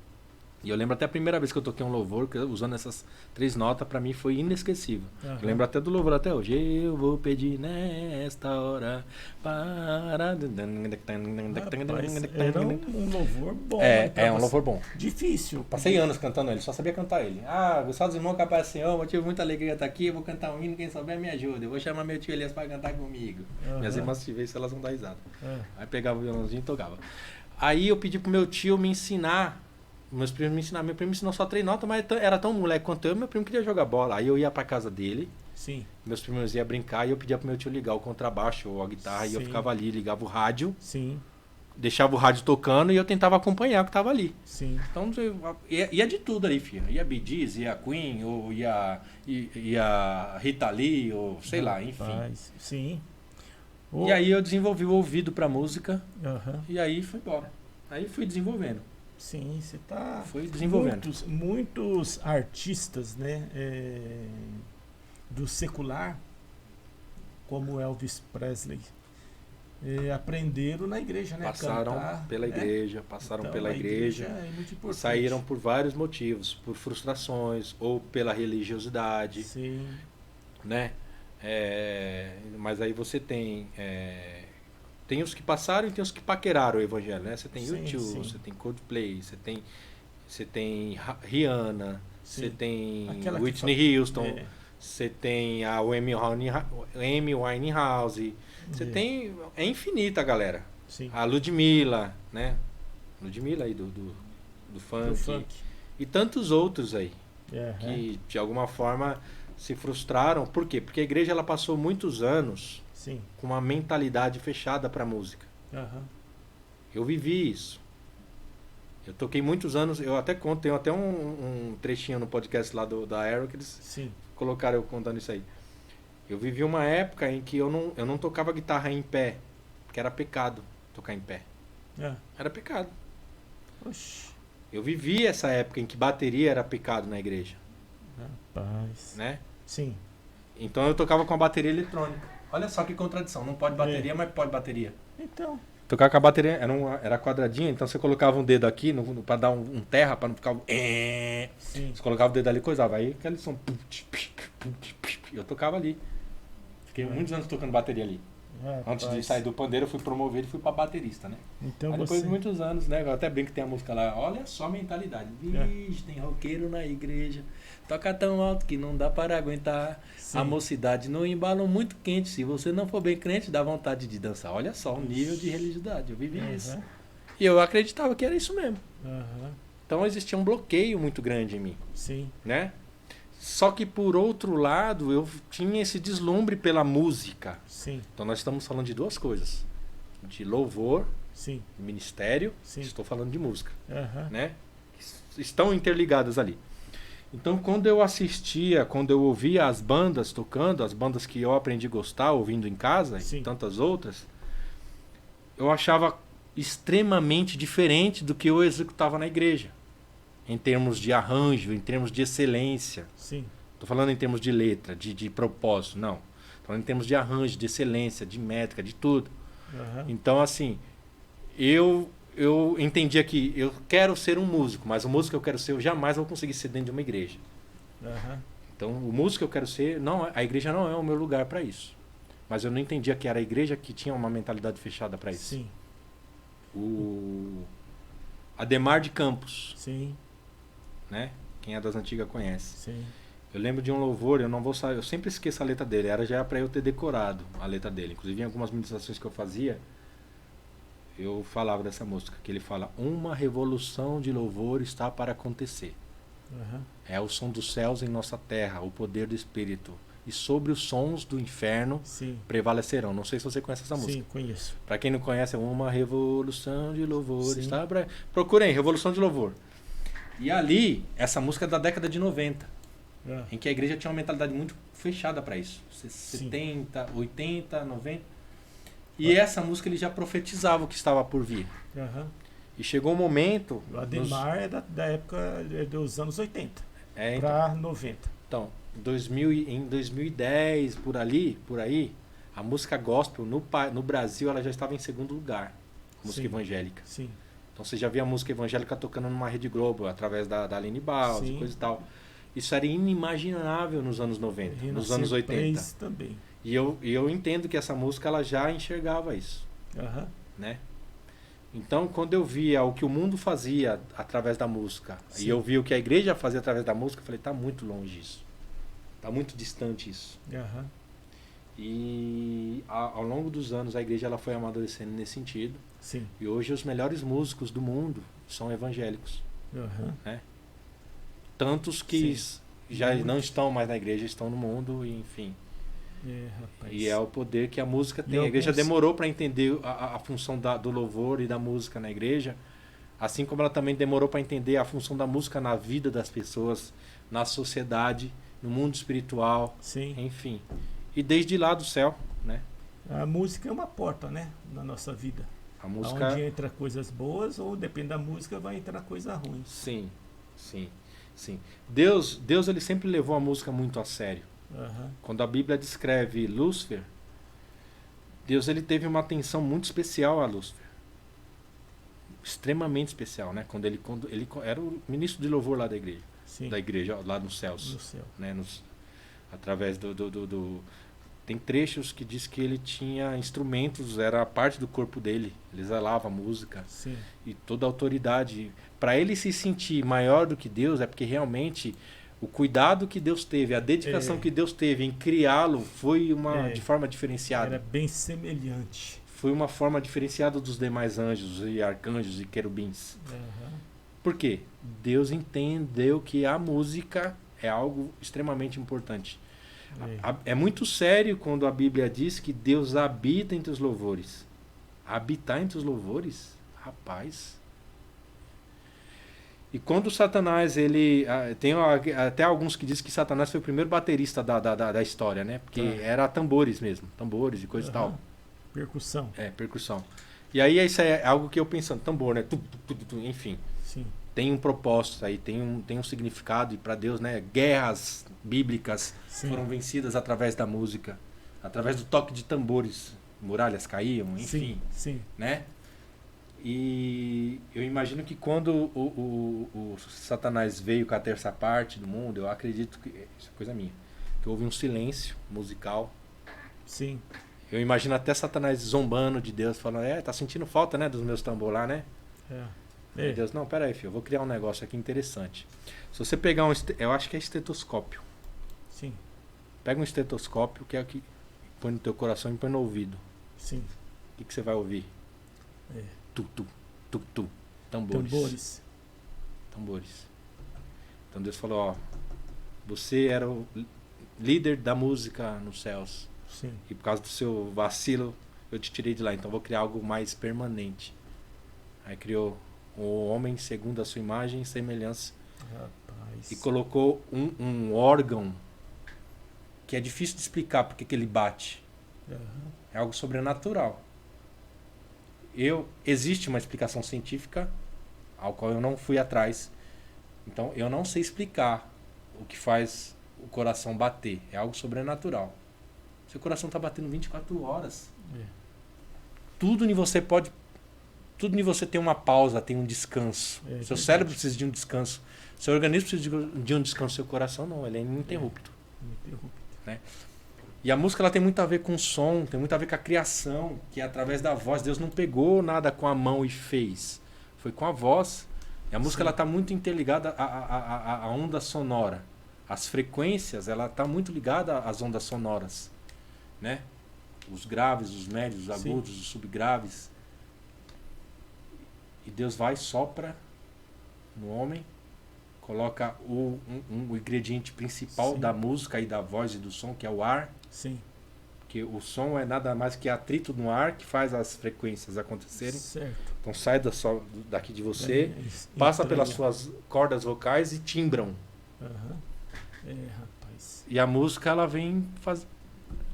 E eu lembro até a primeira vez que eu toquei um louvor, usando essas 3 notas, para mim foi inesquecível. Aham. Eu lembro até do louvor até hoje. Eu vou pedir nesta hora para... Rapaz, era um louvor bom. né, pra É um você. louvor bom. Difícil. Passei anos cantando ele, só sabia cantar ele. Gustavo dos irmãos, capaz do Senhor, eu tive muita alegria de estar aqui, eu vou cantar um hino, quem souber me ajuda. Eu vou chamar meu tio Elias para cantar comigo. Aham. Minhas irmãs, se ver se elas vão dar risada. Ah, Aí pegava o violãozinho e tocava. Aí eu pedi pro meu tio me ensinar, meus primos me ensinaram. Meu primo me ensinou só 3 notas, mas era tão moleque quanto eu, meu primo queria jogar bola. Aí eu ia pra casa dele, sim. meus primos iam brincar e eu pedia pro meu tio ligar o contrabaixo ou a guitarra e eu Sim. ficava ali, ligava o rádio, Sim. deixava o rádio tocando e eu tentava acompanhar o que tava ali. Sim. Então ia de tudo ali, filho. Ia Bee Gees, ia Queen, ou ia Rita Lee, ou sei lá, enfim. Rapaz, sim. E aí eu desenvolvi o ouvido pra música Aham. e aí foi embora. Aí fui desenvolvendo. Sim, você tá. Fui desenvolvendo. Muitos artistas, né? Do secular, como Elvis Presley, aprenderam na igreja, né? Passaram Cantar, pela né? igreja, passaram Então, pela a igreja. é muito E importante. saíram por vários motivos, por frustrações ou pela religiosidade, Sim. né? Mas aí você tem os que passaram e tem os que paqueraram o evangelho, né? Você tem Sim, U2, sim. você tem Coldplay, você tem Rihanna, Sim. você tem Aquela que Whitney Houston, É, você tem a Amy Winehouse, você É. tem... É infinita, galera. sim. A Ludmilla, né? Ludmilla aí do funk. Do funk. E tantos outros aí É, que de alguma forma se frustraram. Por quê? Porque a igreja ela passou muitos anos sim. com uma mentalidade fechada para música. Aham. Eu vivi isso. Eu toquei muitos anos, eu até conto, tenho até um trechinho no podcast lá da Aero que eles Sim. colocaram eu contando isso aí. Eu vivi uma época em que eu não tocava guitarra em pé, porque era pecado tocar em pé. Era pecado. Oxi. Eu vivi essa época em que bateria era pecado na igreja, Rapaz. né? Sim. Então eu tocava com a bateria eletrônica. Olha só que contradição, não pode bateria, mas pode bateria. Então. Tocar com a bateria era quadradinha, então você colocava um dedo aqui para dar um terra, para não ficar... Sim. Você colocava o dedo ali e coisava. Aí aquele som... Eu tocava ali. Fiquei muitos anos tocando bateria ali. Antes de sair do pandeiro, eu fui promovido e fui pra baterista, né? Então Aí você... depois de muitos anos, né? Eu até brinco que tem a música lá, olha só a mentalidade. Vixe, tem roqueiro na igreja, toca tão alto que não dá para aguentar. Sim. A mocidade no embalo muito quente, se você não for bem crente, dá vontade de dançar. Olha só o nível de religiosidade, eu vivi isso. E eu acreditava que era isso mesmo. Então existia um bloqueio muito grande em mim. Sim. Né? Só que por outro lado, eu tinha esse deslumbre pela música. Sim. Então nós estamos falando de duas coisas. De louvor, sim, ministério, sim, estou falando de música. Uhum. Né? Estão interligadas ali. Então quando eu assistia, quando eu ouvia as bandas tocando, as bandas que eu aprendi a gostar, ouvindo em casa, sim, e tantas outras, eu achava extremamente diferente do que eu executava na igreja. Em termos de arranjo, em termos de excelência. Sim. Estou falando em termos de letra, de propósito, não. Estou falando em termos de arranjo, de excelência, de métrica, de tudo. Uhum. Então, assim, eu entendia que eu quero ser um músico, mas o músico que eu quero ser, eu jamais vou conseguir ser dentro de uma igreja. Uhum. Então, o músico que eu quero ser, não, a igreja não é o meu lugar para isso. Mas eu não entendia que era a igreja que tinha uma mentalidade fechada para isso. Sim. O Ademar de Campos. Sim. Né? Quem é das antigas conhece. Sim. Eu lembro de um louvor, eu não vou saber, eu sempre esqueço a letra dele, já era para eu ter decorado a letra dele. Inclusive em algumas ministrações que eu fazia, eu falava dessa música, que ele fala: uma revolução de louvor está para acontecer. Uhum. É o som dos céus em nossa terra, o poder do Espírito. E sobre os sons do inferno, sim, prevalecerão. Não sei se você conhece essa música. Sim, conheço. Para quem não conhece, é uma revolução de louvor. Está pra... Procurem, Revolução de Louvor. E ali, essa música é da década de 90, em que a igreja tinha uma mentalidade muito fechada para isso. 70, 80, 90. E essa música ele já profetizava o que estava por vir. Uhum. E chegou um momento... O Ademar é da época dos anos 80 então, para 90. Então, em 2010, por aí, a música gospel no Brasil ela já estava em segundo lugar. A música evangélica. Sim. Então você já via a música evangélica tocando numa Rede Globo, através da Aline Baus e coisa e tal. Isso era inimaginável nos anos 90, nos anos 80. Também. E eu entendo que essa música ela já enxergava isso. Uhum. Né? Então, quando eu via o que o mundo fazia através da música, e eu via o que a igreja fazia através da música, eu falei, tá muito longe isso. Tá muito distante isso. Uhum. E ao longo dos anos a igreja ela foi amadurecendo nesse sentido. Sim. E hoje os melhores músicos do mundo são evangélicos. Uhum. Né? Tantos que já não estão mais na igreja, estão no mundo, enfim. Rapaz. E é o poder que a música tem. A igreja demorou para entender a função do louvor e da música na igreja, assim como ela também demorou para entender a função da música na vida das pessoas, na sociedade, no mundo espiritual, enfim. E desde lá do céu, né? A música é uma porta, né, na nossa vida. A música... Onde entra coisas boas ou depende da música vai entrar coisa ruim. Sim, sim, sim. Deus ele sempre levou a música muito a sério. Uhum. Quando a Bíblia descreve Lúcifer, Deus ele teve uma atenção muito especial a Lúcifer. Extremamente especial, né? Quando ele era o ministro de louvor lá da igreja. Sim. Da igreja, lá nos céus. No céu. Né? Através tem trechos que diz que ele tinha instrumentos, era parte do corpo dele. Ele exalava a música. Sim. E toda a autoridade. Para ele se sentir maior do que Deus, é porque realmente o cuidado que Deus teve, a dedicação que Deus teve em criá-lo foi de forma diferenciada. Era bem semelhante. Foi uma forma diferenciada dos demais anjos e arcanjos e querubins. Uhum. Por quê? Deus entendeu que a música é algo extremamente importante. É muito sério quando a Bíblia diz que Deus habita entre os louvores. Habitar entre os louvores? Rapaz. E quando Satanás, tem até alguns que dizem que Satanás foi o primeiro baterista da história, né? Porque era tambores mesmo, tambores e coisa e tal. Percussão. Percussão. E aí isso é algo que eu pensando, tambor, né? Enfim. Sim. Tem um propósito aí, tem um significado, e para Deus, né? Guerras bíblicas foram vencidas através da música, através do toque de tambores, muralhas caíam, enfim. Sim. Né? E eu imagino que quando o Satanás veio com a terça parte do mundo, eu acredito que, isso é coisa minha, que houve um silêncio musical. Sim. Eu imagino até Satanás zombando de Deus, falando, tá sentindo falta, né, dos meus tambor lá, né? Aí Deus, não, pera aí, filho, eu vou criar um negócio aqui interessante. Se você pegar eu acho que é estetoscópio. Sim. Pega um estetoscópio, que é o que põe no teu coração e põe no ouvido. Sim. O que você vai ouvir? Tu, tu. Tambores. Tambores. Então Deus falou, ó, você era o líder da música nos céus. Sim. E por causa do seu vacilo, eu te tirei de lá. Então vou criar algo mais permanente. Aí criou o homem segundo a sua imagem e semelhança. Rapaz. E colocou um órgão que é difícil de explicar porque que ele bate. É algo sobrenatural. Existe uma explicação científica ao qual eu não fui atrás. Então eu não sei explicar o que faz o coração bater. É algo sobrenatural. Seu coração está batendo 24 horas. Tudo em você tem uma pausa, tem um descanso. Seu cérebro precisa de um descanso. Seu organismo precisa de um descanso. Seu coração não, ele é ininterrupto. Né? E a música ela tem muito a ver com o som, tem muito a ver com a criação, que é através da voz. Deus não pegou nada com a mão e fez. Foi com a voz. E a música ela está muito interligada à onda sonora. As frequências, ela está muito ligada às ondas sonoras. Né? Os graves, os médios, os agudos, os subgraves. E Deus vai, sopra no homem, coloca o ingrediente principal da música e da voz e do som, que é o ar. Sim. Que o som é nada mais que atrito no ar que faz as frequências acontecerem. Certo. Então sai daqui de você, passa pelas suas cordas vocais e timbram. Rapaz. E a música, ela vem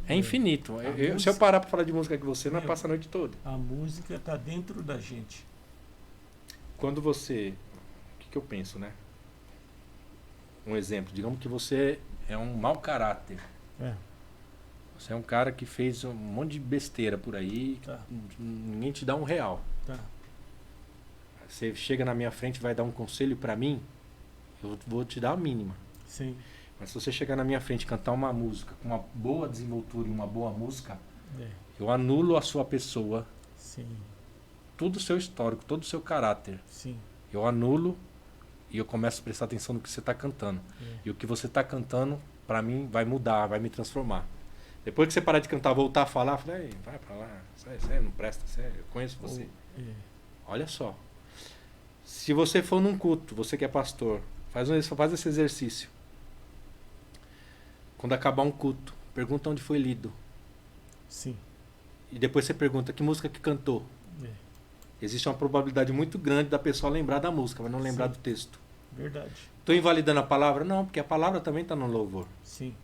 é infinito. Se eu parar para falar de música com você, nós passa a noite toda. A música está dentro da gente. Quando você... O que eu penso, né? Um exemplo. Digamos que você é um mau caráter. Você é um cara que fez um monte de besteira por aí. Ninguém te dá R$1. Você chega na minha frente e vai dar um conselho para mim, eu vou te dar a mínima. Sim. Mas se você chegar na minha frente e cantar uma música com uma boa desenvoltura e uma boa música, eu anulo a sua pessoa. Sim. Todo o seu histórico, todo o seu caráter. Sim. Eu anulo e eu começo a prestar atenção no que você está cantando. E o que você está cantando, para mim, vai mudar, vai me transformar. Depois que você parar de cantar, voltar a falar, eu falei, vai para lá, você não presta, eu conheço você. Olha só. Se você for num culto, você que é pastor, faz esse exercício. Quando acabar um culto, pergunta onde foi lido. Sim. E depois você pergunta que música que cantou. Existe uma probabilidade muito grande da pessoa lembrar da música, mas não lembrar do texto. Verdade. Estou invalidando a palavra? Não, porque a palavra também está no louvor. Sim.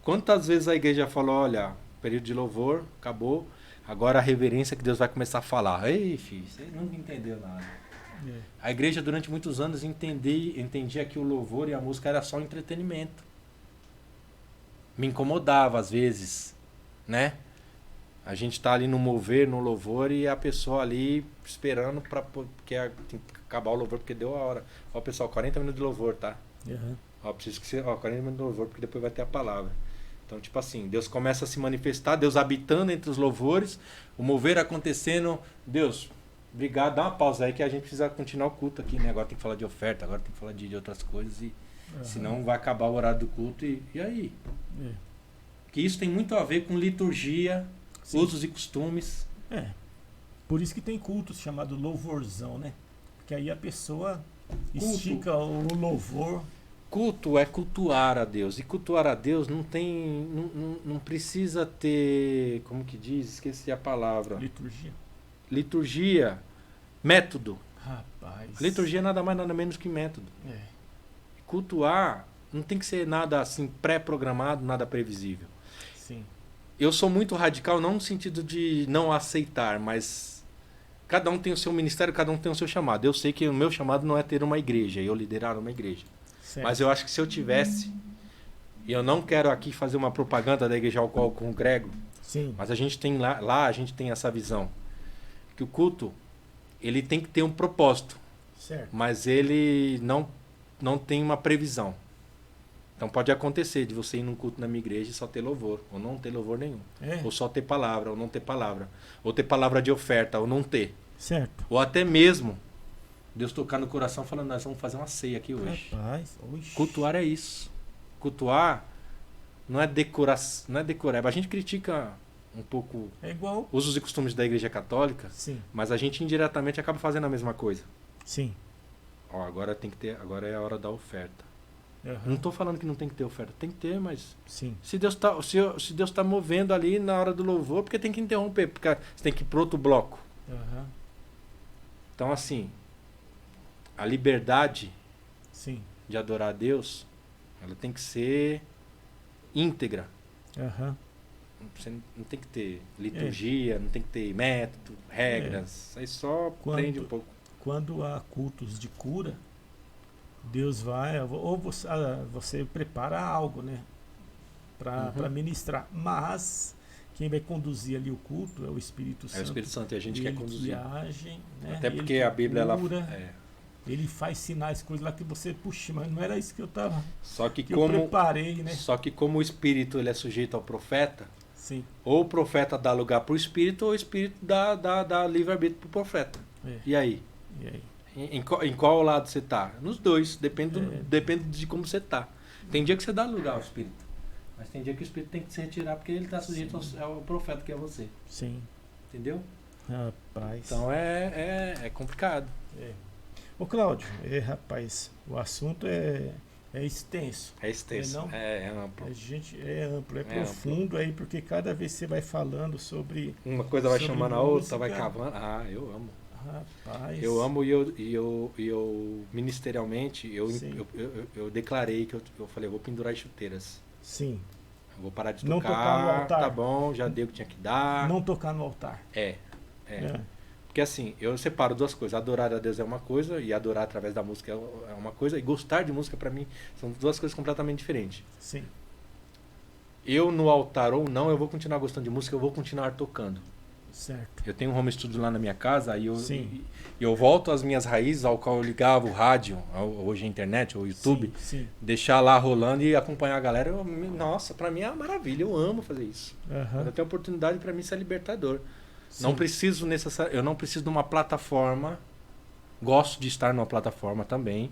Quantas vezes a igreja falou, olha, período de louvor, acabou, agora a reverência que Deus vai começar a falar. Ei, filho, você nunca entendeu nada. A igreja durante muitos anos entendia que o louvor e a música era só entretenimento. Me incomodava às vezes, né? A gente tá ali no mover, no louvor, e a pessoa ali esperando porque tem que acabar o louvor porque deu a hora. Ó, pessoal, 40 minutos de louvor, tá? Ó, preciso que você... Ó, 40 minutos de louvor porque depois vai ter a palavra. Então, tipo assim, Deus começa a se manifestar, Deus habitando entre os louvores, o mover acontecendo. Deus, obrigado, dá uma pausa aí que a gente precisa continuar o culto aqui, né? Agora tem que falar de oferta, agora tem que falar de outras coisas, e senão vai acabar o horário do culto, e aí? Que isso tem muito a ver com liturgia, usos e costumes. Por isso que tem cultos chamado louvorzão, né? Porque aí a pessoa estica o louvor. Culto é cultuar a Deus. E cultuar a Deus não precisa ter, como que diz? Esqueci a palavra. Liturgia. Método. Rapaz. Liturgia é nada mais, nada menos que método. Cultuar não tem que ser nada assim pré-programado, nada previsível. Sim. Eu sou muito radical, não no sentido de não aceitar, mas cada um tem o seu ministério, cada um tem o seu chamado. Eu sei que o meu chamado não é ter uma igreja, eu liderar uma igreja. Certo. Mas eu acho que se eu tivesse, e eu não quero aqui fazer uma propaganda da igreja ao qual eu congrego, mas a gente tem lá a gente tem essa visão, que o culto, ele tem que ter um propósito, certo. Mas ele não tem uma previsão. Então pode acontecer de você ir num culto na minha igreja e só ter louvor, ou não ter louvor nenhum. Ou só ter palavra, ou não ter palavra. Ou ter palavra de oferta, ou não ter. Certo. Ou até mesmo Deus tocar no coração falando, nós vamos fazer uma ceia aqui hoje. Rapaz, oxi. Cultuar é isso. Cultuar não é decorar, não é decorar. A gente critica um pouco É igual. usos e costumes da igreja católica, Sim. mas a gente indiretamente acaba fazendo a mesma coisa. Sim. Ó, agora tem que ter, agora é a hora da oferta. Uhum. Não estou falando que não tem que ter oferta, tem que ter, mas Sim. se Deus tá movendo ali na hora do louvor, porque tem que interromper, porque você tem que ir pro outro bloco. Uhum. Então assim, a liberdade Sim. de adorar a Deus, ela tem que ser íntegra. Uhum. Você não tem que ter liturgia, não tem que ter método, regras. Aí só prende um pouco. Quando há cultos de cura, Deus vai, ou você prepara algo, né? Para ministrar. Mas quem vai conduzir ali o culto é o Espírito Santo. É o Espírito Santo e a gente quer conduzir. Ele age, né? Até porque ele a Bíblia, cura, ela... ele faz sinais, coisas lá que você, puxa, mas não era isso que eu tava. Só que eu preparei, né? Só que como o Espírito ele é sujeito ao profeta, sim. Ou o profeta dá lugar para o Espírito, ou o Espírito dá livre-arbítrio para o profeta. E aí? E aí? Em qual lado você está? Nos dois, depende de como você está. Tem dia que você dá lugar ao Espírito, mas tem dia que o Espírito tem que se retirar porque ele está sujeito ao profeta que é você. Sim. Entendeu? Rapaz. Então é complicado. Ô Cláudio, rapaz, o assunto é extenso. É extenso, não? É amplo. É amplo, é profundo aí, porque cada vez você vai falando sobre... Uma coisa vai chamando a outra, música. vai cavando. Ah, eu amo. Rapaz. Eu amo e eu ministerialmente, eu declarei que eu falei, eu vou pendurar as chuteiras. Sim. Eu vou parar de Não tocar no altar. Tá bom, já dei o que tinha que dar. Não tocar no altar. Porque assim, eu separo duas coisas. Adorar a Deus é uma coisa e adorar através da música é uma coisa. E gostar de música pra mim são duas coisas completamente diferentes. Sim. Eu no altar ou não, eu vou continuar gostando de música, eu vou continuar tocando. Certo. Eu tenho um home studio lá na minha casa e eu volto às minhas raízes, ao qual eu ligava o rádio, hoje a internet, o YouTube, sim. Deixar lá rolando e acompanhar a galera. Nossa, pra mim é uma maravilha, eu amo fazer isso. Quando eu tenho oportunidade, pra mim isso é libertador. Não preciso eu não preciso de uma plataforma, gosto de estar numa plataforma também,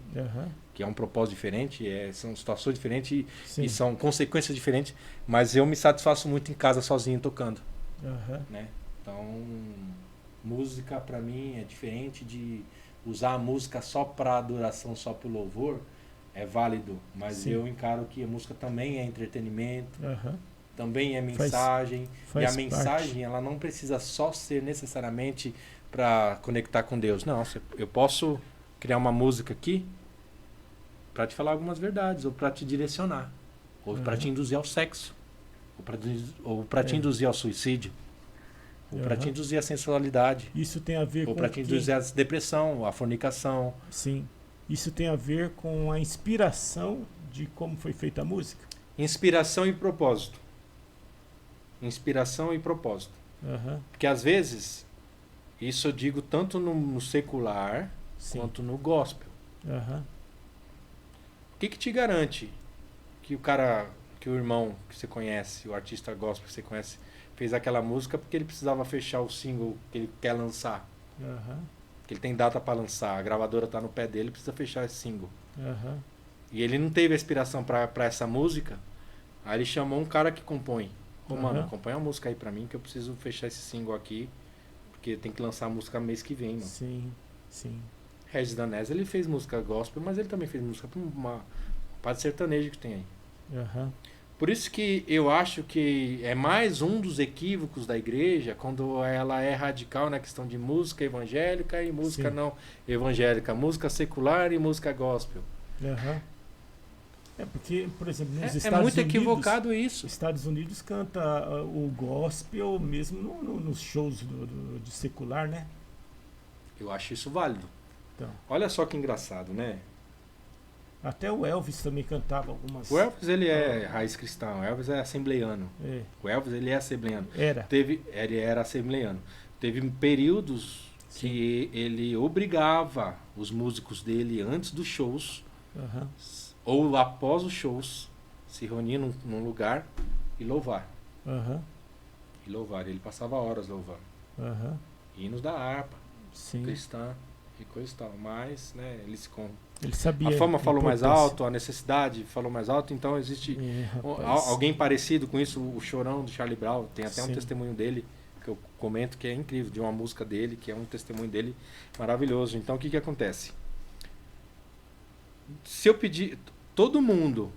que é um propósito diferente, são situações diferentes e são consequências diferentes, mas eu me satisfaço muito em casa sozinho tocando. Né? Então, música pra mim é diferente de usar a música só pra adoração, só pro louvor, é válido, mas eu encaro que a música também é entretenimento, também é mensagem, e a mensagem ela não precisa só ser necessariamente pra conectar com Deus. Não, eu posso criar uma música aqui pra te falar algumas verdades, ou pra te direcionar, ou pra te induzir ao sexo, ou pra te induzir ao suicídio. Ou para te induzir a sensualidade. Isso tem a ver ou para te induzir a depressão, a fornicação. Sim. Isso tem a ver com a inspiração de como foi feita a música? Inspiração e propósito. Inspiração e propósito. Porque às vezes, isso eu digo tanto no secular quanto no gospel. O que te garante que que o irmão que você conhece, o artista gospel que você conhece, fez aquela música porque ele precisava fechar o single que ele quer lançar. Que ele tem data para lançar, a gravadora tá no pé dele, precisa fechar esse single. E ele não teve a inspiração para essa música, aí ele chamou um cara que compõe. Mano, compõe uma música aí pra mim que eu preciso fechar esse single aqui, porque tem que lançar a música mês que vem, mano. Sim. Regis Danese, ele fez música gospel, mas ele também fez música pra uma parte sertaneja que tem aí. Por isso que eu acho que é mais um dos equívocos da igreja quando ela é radical na questão de música evangélica e música não evangélica, música secular e música gospel. Porque, por exemplo, nos Estados Unidos... É muito equivocado isso. Os Estados Unidos canta o gospel mesmo nos shows de secular, né? Eu acho isso válido. Então. Olha só que engraçado, né? Até o Elvis também cantava algumas... O Elvis, ele é raiz cristã. O Elvis é assembleiano. O Elvis, ele é assembleiano. Ele era assembleiano. Teve períodos que ele obrigava os músicos dele, antes dos shows, ou após os shows, se reunir num lugar e louvar. Aham. E louvar. Ele passava horas louvando. Aham. Hinos da harpa, Sim. cristã e coisa e tal. Mas, né, Ele sabia. a fama falou mais importância. alto, a necessidade falou mais alto, então existe Rapaz. alguém parecido com isso, o Chorão do Charlie Brown. Tem até um Sim. testemunho dele, que eu comento, que é incrível, de uma música dele, que é um testemunho dele maravilhoso. Então, o que acontece? Se eu pedir, todo mundo,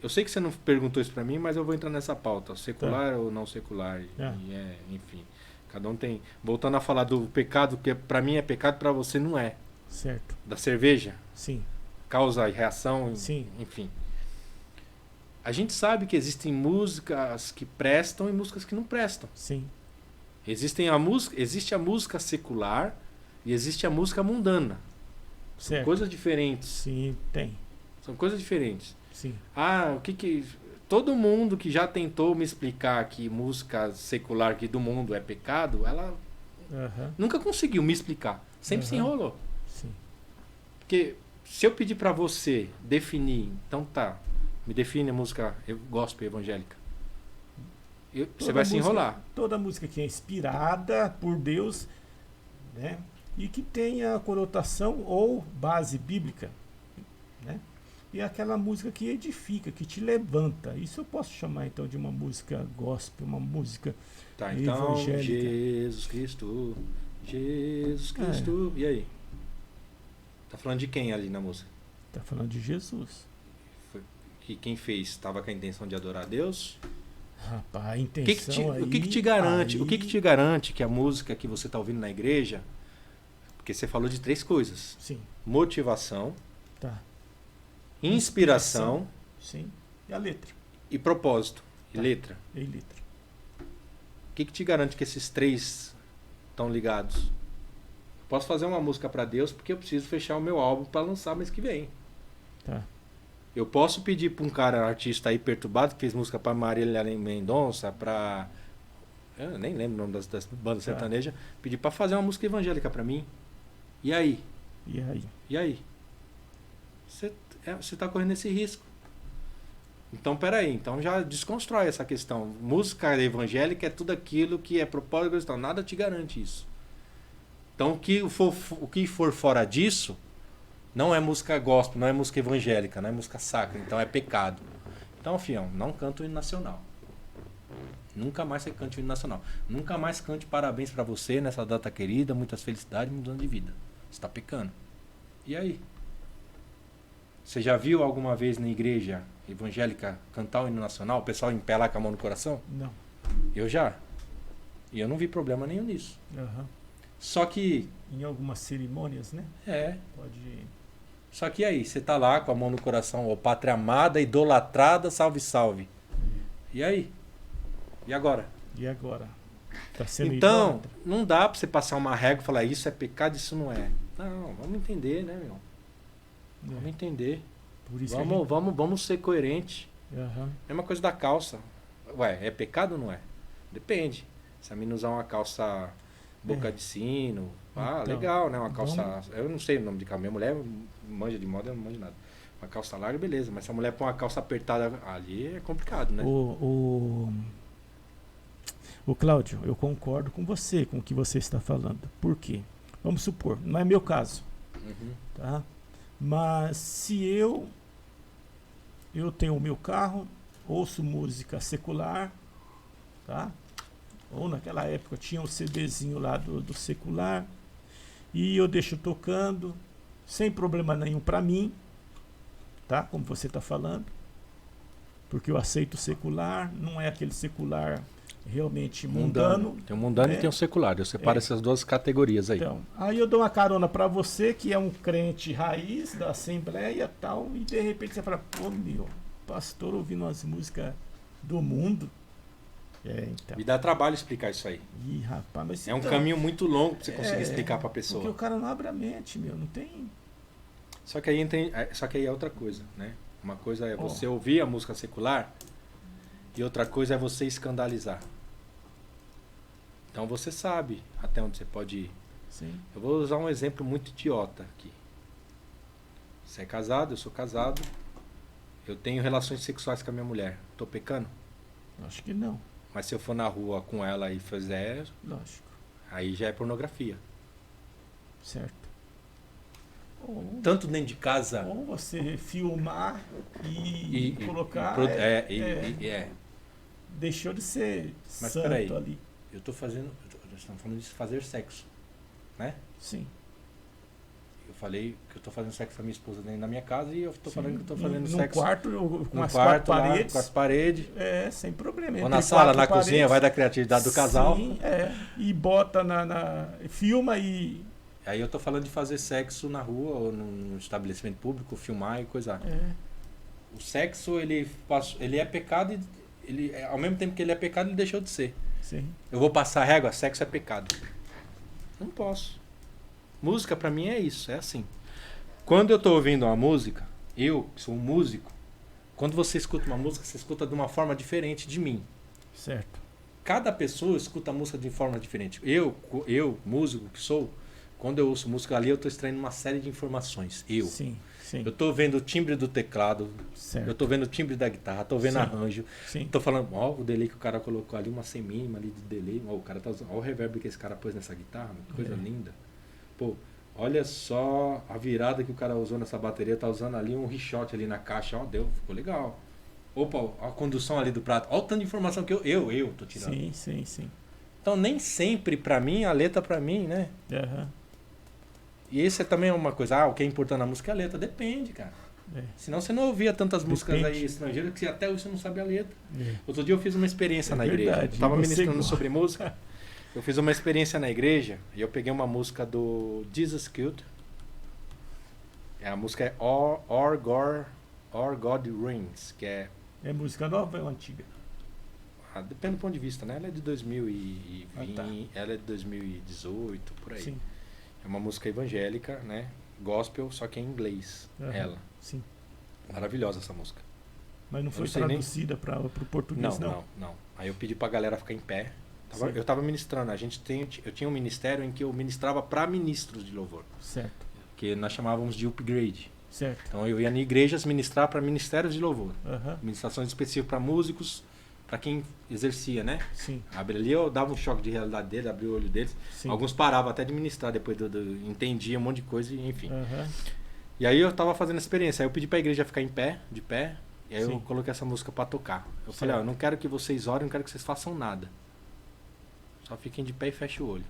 eu sei que você não perguntou isso pra mim, mas eu vou entrar nessa pauta, secular ou não secular, enfim, cada um tem, voltando a falar do pecado, que pra mim é pecado, pra você não é, Certo. da cerveja, Sim. causa e reação, Sim. enfim. A gente sabe que existem músicas que prestam e músicas que não prestam. Sim. Existe a música secular e existe a música mundana. São Certo. coisas diferentes. Sim, tem. São coisas diferentes. Sim. Ah, todo mundo que já tentou me explicar que música secular aqui do mundo é pecado, ela Aham. nunca conseguiu me explicar. Sempre se Aham. enrolou. Sim. Porque se eu pedir pra você definir, então tá, me define a música gospel evangélica. Você Toda vai se música- enrolar. Toda música que é inspirada por Deus, né? E que tenha conotação ou base bíblica, né? E aquela música que edifica, que te levanta. Isso eu posso chamar então de uma música gospel, uma música Tá, então, evangélica. Jesus Cristo. E aí? Tá falando de quem ali na música? Tá falando de Jesus. Que quem fez estava com a intenção de adorar a Deus? Rapaz, a O que intenção aí... o que te garante? aí- O que te garante que a música que você está ouvindo na igreja? Porque você falou de 3 coisas: Sim, motivação, tá. inspiração Sim. E a letra. e propósito e Tá. letra. E letra. O que te garante que esses 3 estão ligados? Posso fazer uma música para Deus porque eu preciso fechar o meu álbum para lançar mês que vem. Tá. Eu posso pedir para um cara, artista aí perturbado, que fez música para Marília Mendonça, para... Eu nem lembro o nome das bandas Tá. sertanejas. Pedir para fazer uma música evangélica para mim. E aí? E aí? E aí? Você está correndo esse risco. Então, peraí. Então já desconstrói essa questão. Música evangélica é tudo aquilo que é propósito cristão. Nada te garante isso. Então, o que for fora disso... Não é música gospel, não é música evangélica, não é música sacra, então é pecado. Então, fião, não canta o hino nacional. Nunca mais você cante o hino nacional. Nunca mais cante parabéns pra você nessa data querida, muitas felicidades, muitos anos de vida. Você tá pecando. E aí? Você já viu alguma vez na igreja evangélica cantar o hino nacional? O pessoal em pé lá com a mão no coração? Não. Eu já. E eu não vi problema nenhum nisso. Aham. Só que... Em algumas cerimônias, né? Pode... Só que aí, você tá lá com a mão no coração, ó, pátria amada, idolatrada, salve, salve. E aí? E agora? E agora? Tá sendo Então, idólatra? não dá pra você passar uma régua e falar isso é pecado, isso não é. Não, vamos entender, né, meu? Vamos É, entender. por isso Vamos ser coerentes. Aham. Mesma coisa da calça. Ué, é pecado ou não é? Depende. Se a menina usar uma calça boca de sino, Então, legal, né? Uma calça... vamos- Eu não sei o nome de calça. Minha mulher manja de moda, eu não manjo nada. Uma calça larga, beleza. Mas se a mulher põe uma calça apertada ali, é complicado, né? O Cláudio, eu concordo com você, com o que você está falando. Por quê? Vamos supor, não é meu caso, Uhum. tá? Mas se eu tenho o meu carro, ouço música secular, tá? Ou naquela época tinha um CDzinho lá do secular, e eu deixo tocando, sem problema nenhum para mim, tá? Como você está falando, porque eu aceito o secular, não é aquele secular realmente mundano. Tem o mundano né? e tem o secular. Eu separo essas 2 categorias aí. Então, aí eu dou uma carona para você, que é um crente raiz da Assembleia e tal, e de repente você fala, pô, meu, pastor ouvindo umas músicas do mundo. Então. Me dá trabalho explicar isso aí. Ih, rapaz, mas É um então, caminho muito longo pra você conseguir explicar pra porque pessoa. o cara não abre a mente, meu, não tem... Só que aí é outra coisa, né? Uma coisa é você ouvir a música secular e outra coisa é você escandalizar. Então você sabe até onde você pode ir. Sim. Eu vou usar um exemplo muito idiota aqui. Você é casado, eu sou casado. eu tenho relações sexuais com a minha mulher. Tô pecando? Acho que não. Mas se eu for na rua com ela e fizer, Lógico. aí já é pornografia. Certo. Ou, Tanto dentro de casa... ou você filmar e colocar. Deixou de ser Mas santo peraí. ali. Eu tô fazendo... Nós estamos falando de fazer sexo, né? Sim. Eu falei que eu tô fazendo sexo com a minha esposa dentro da minha casa e eu tô Sim. falando que eu tô fazendo no sexo quarto, com no as quarto, quatro lá, paredes. com as paredes. É, sem problema. Ou Entre na sala, quatro na paredes. cozinha, vai da criatividade do casal. Sim, e bota filma e. Aí eu tô falando de fazer sexo na rua ou num estabelecimento público, filmar e coisar. O sexo, ele é pecado e ao mesmo tempo que ele é pecado, ele deixou de ser. Sim. Eu vou passar régua, sexo é pecado. Não posso. Música pra mim é isso, é assim. Quando eu tô ouvindo uma música, eu, que sou um músico, quando você escuta uma música, você escuta de uma forma diferente de mim. Certo. Cada pessoa escuta a música de forma diferente. Eu, músico que sou, quando eu ouço música ali, eu tô extraindo uma série de informações. Sim. Eu tô vendo o timbre do teclado, Certo. eu tô vendo o timbre da guitarra, tô vendo Sim. arranjo, Sim. tô falando, ó, o delay que o cara colocou ali, uma semínima ali de delay, ó, o cara tá usando, ó, o reverb que esse cara pôs nessa guitarra, que coisa linda. Pô, olha só a virada que o cara usou nessa bateria, tá usando ali um reshot ali na caixa, ó, ficou legal. Opa, ó, a condução ali do prato, ó o tanto de informação que eu tô tirando. Sim. Então nem sempre pra mim, a letra pra mim, né? E esse é também uma coisa, o que é importante na música é a letra. Depende, cara. Senão você não ouvia tantas músicas aí estrangeiras que até hoje você não sabe a letra. Outro dia eu fiz uma experiência na igreja. Verdade. Eu tava ministrando sobre música. Eu fiz uma experiência na igreja e eu peguei uma música do Jesus Cute. A música é Or God Reigns, que é... É música nova ou antiga? Depende do ponto de vista, né? Ela é de 2020, tá. ela é de 2018, por aí. Sim. É uma música evangélica, né? Gospel, só que em inglês. Ela. Sim. Maravilhosa essa música. Mas não Eu foi não sei nem- traduzida para o português, não? Não. Aí eu pedi pra galera ficar em pé. Certo. Eu tava ministrando. Eu tinha um ministério em que eu ministrava pra ministros de louvor. Certo. Que nós chamávamos de upgrade. Certo. Então eu ia em igrejas ministrar para ministérios de louvor. Aham. Ministrações específicas para músicos, para quem exercia, né? Sim. Ali eu dava um choque de realidade deles, abria o olho deles. Sim. Alguns paravam até de ministrar depois entendia um monte de coisa, enfim. Aham. E aí eu tava fazendo a experiência. Aí eu pedi pra igreja ficar em pé, de pé. E aí Sim. eu coloquei essa música pra tocar. Eu Certo. falei, eu não quero que vocês orem, não quero que vocês façam nada. Só fiquem de pé e fechem o olho.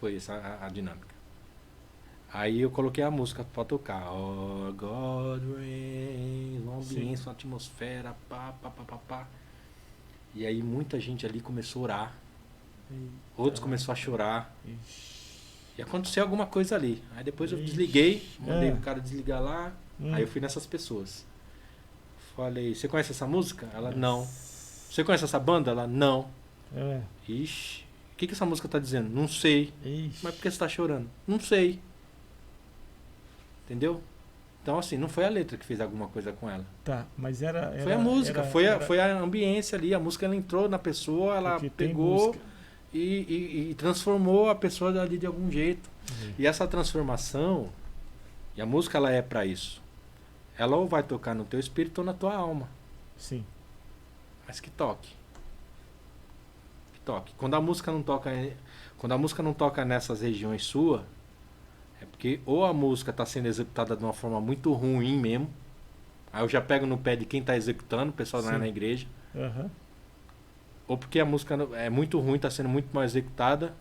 Foi essa a dinâmica. Aí eu coloquei a música pra tocar. Oh, God reigns, um ambiente, uma atmosfera, pá. E aí muita gente ali começou a orar. Outros começaram a chorar. E aconteceu alguma coisa ali. Aí depois eu desliguei, mandei o cara desligar lá. Aí eu fui nessas pessoas. Falei, você conhece essa música? Ela, não. Você conhece essa banda? Ela, não. Ixi, o que essa música tá dizendo? Não sei. Mas por que você tá chorando? Não sei. Entendeu? Então, assim, não foi a letra que fez alguma coisa com ela. Tá, mas era Foi a música, foi a ambiência ali. A música, ela entrou na pessoa, ela Porque tem pegou música. e transformou a pessoa ali de algum jeito. E essa transformação, e a música, ela é pra isso. Ela ou vai tocar no teu espírito ou na tua alma. Sim. Mas que toque. Que toque. Quando a música não toca nessas regiões suas, é porque ou a música está sendo executada de uma forma muito ruim mesmo. Aí eu já pego no pé de quem está executando, o pessoal lá Sim. na igreja. Aham. Ou porque a música é muito ruim, está sendo muito mal executada.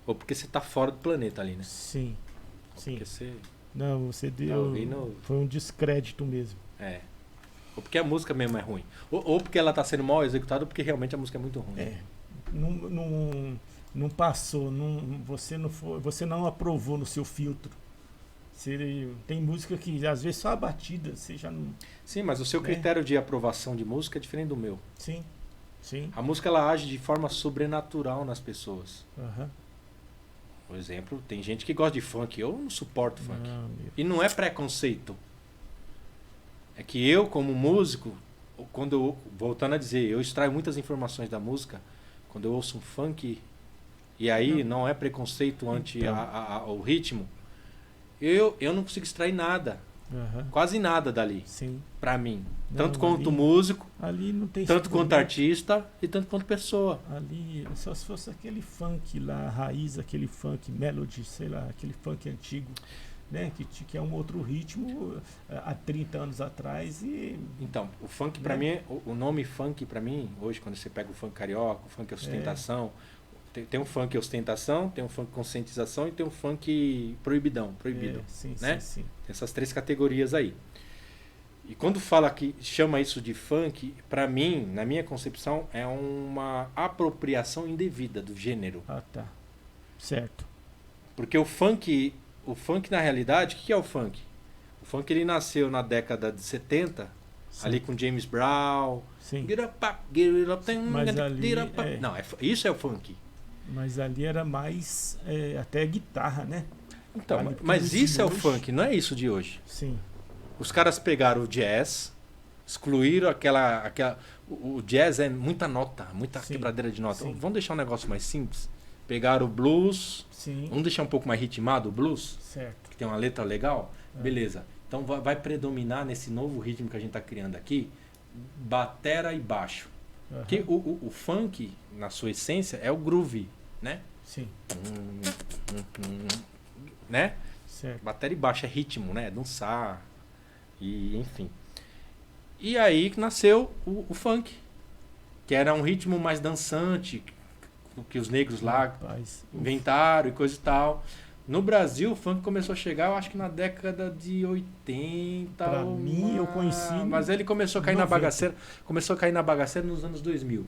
Ou porque você está fora do planeta ali, né? Sim. Ou Sim. porque você... Não, você Tá deu. ouvindo? Foi um descrédito mesmo. É. Ou porque a música mesmo é ruim. Ou porque ela está sendo mal executada, ou porque realmente a música é muito ruim. Não passou, você não aprovou no seu filtro. Tem música que às vezes só a batida você já não. Sim, mas o seu critério de aprovação de música é diferente do meu. Sim. A música, ela age de forma sobrenatural nas pessoas. Aham. Por exemplo, tem gente que gosta de funk, eu não suporto funk. Não, meu. E não é preconceito. É que eu, como músico, voltando a dizer, eu extraio muitas informações da música, quando eu ouço um funk, e aí não é preconceito ante Então. o ritmo, eu não consigo extrair nada. Aham. Quase nada dali, Sim. pra mim. Não, Tanto quanto ali- músico, Ali não tem tanto quanto instrumento. artista e tanto quanto pessoa. Ali, só se fosse aquele funk lá, raiz, aquele funk melody, sei lá, aquele funk antigo, né? Que é um outro ritmo há 30 anos atrás e. Então, o funk pra Né? mim, o nome funk pra mim, hoje quando você pega o funk carioca, o funk ostentação, tem um funk ostentação, tem um funk conscientização e tem um funk proibido. Sim, né? sim, sim. Tem essas 3 categorias aí. E quando fala que chama isso de funk, pra mim, na minha concepção, é uma apropriação indevida do gênero. Ah, tá. Certo. Porque o funk na realidade, o que é o funk? O funk ele nasceu na década de 70, Sim. ali com James Brown. Sim. Get up, get it up, Mas ali, get up. é. Não, isso é o funk. Mas ali era mais até guitarra, né? Então, Ali, porque mas os isso de é o hoje- funk, não é isso de hoje. Sim. Os caras pegaram o jazz, excluíram o jazz é muita nota, muita Sim, quebradeira de nota. sim. Vamos deixar um negócio mais simples. Pegaram o blues, Sim. vamos deixar um pouco mais ritmado o blues, Certo. que tem uma letra legal. É. Beleza. Então vai predominar nesse novo ritmo que a gente está criando aqui, batera e baixo. Aham. Porque o funk, na sua essência, é o groove, né? Sim. Né? Certo. Bateria e baixo é ritmo, né? Dançar. E enfim. E aí que nasceu o funk. Que era um ritmo mais dançante. Que os negros lá Rapaz, inventaram e coisa e tal. No Brasil, o funk começou a chegar, eu acho que na década de 80. Pra mim, eu conheci Mas ele começou a cair na 90. bagaceira. Começou a cair na bagaceira nos anos 2000.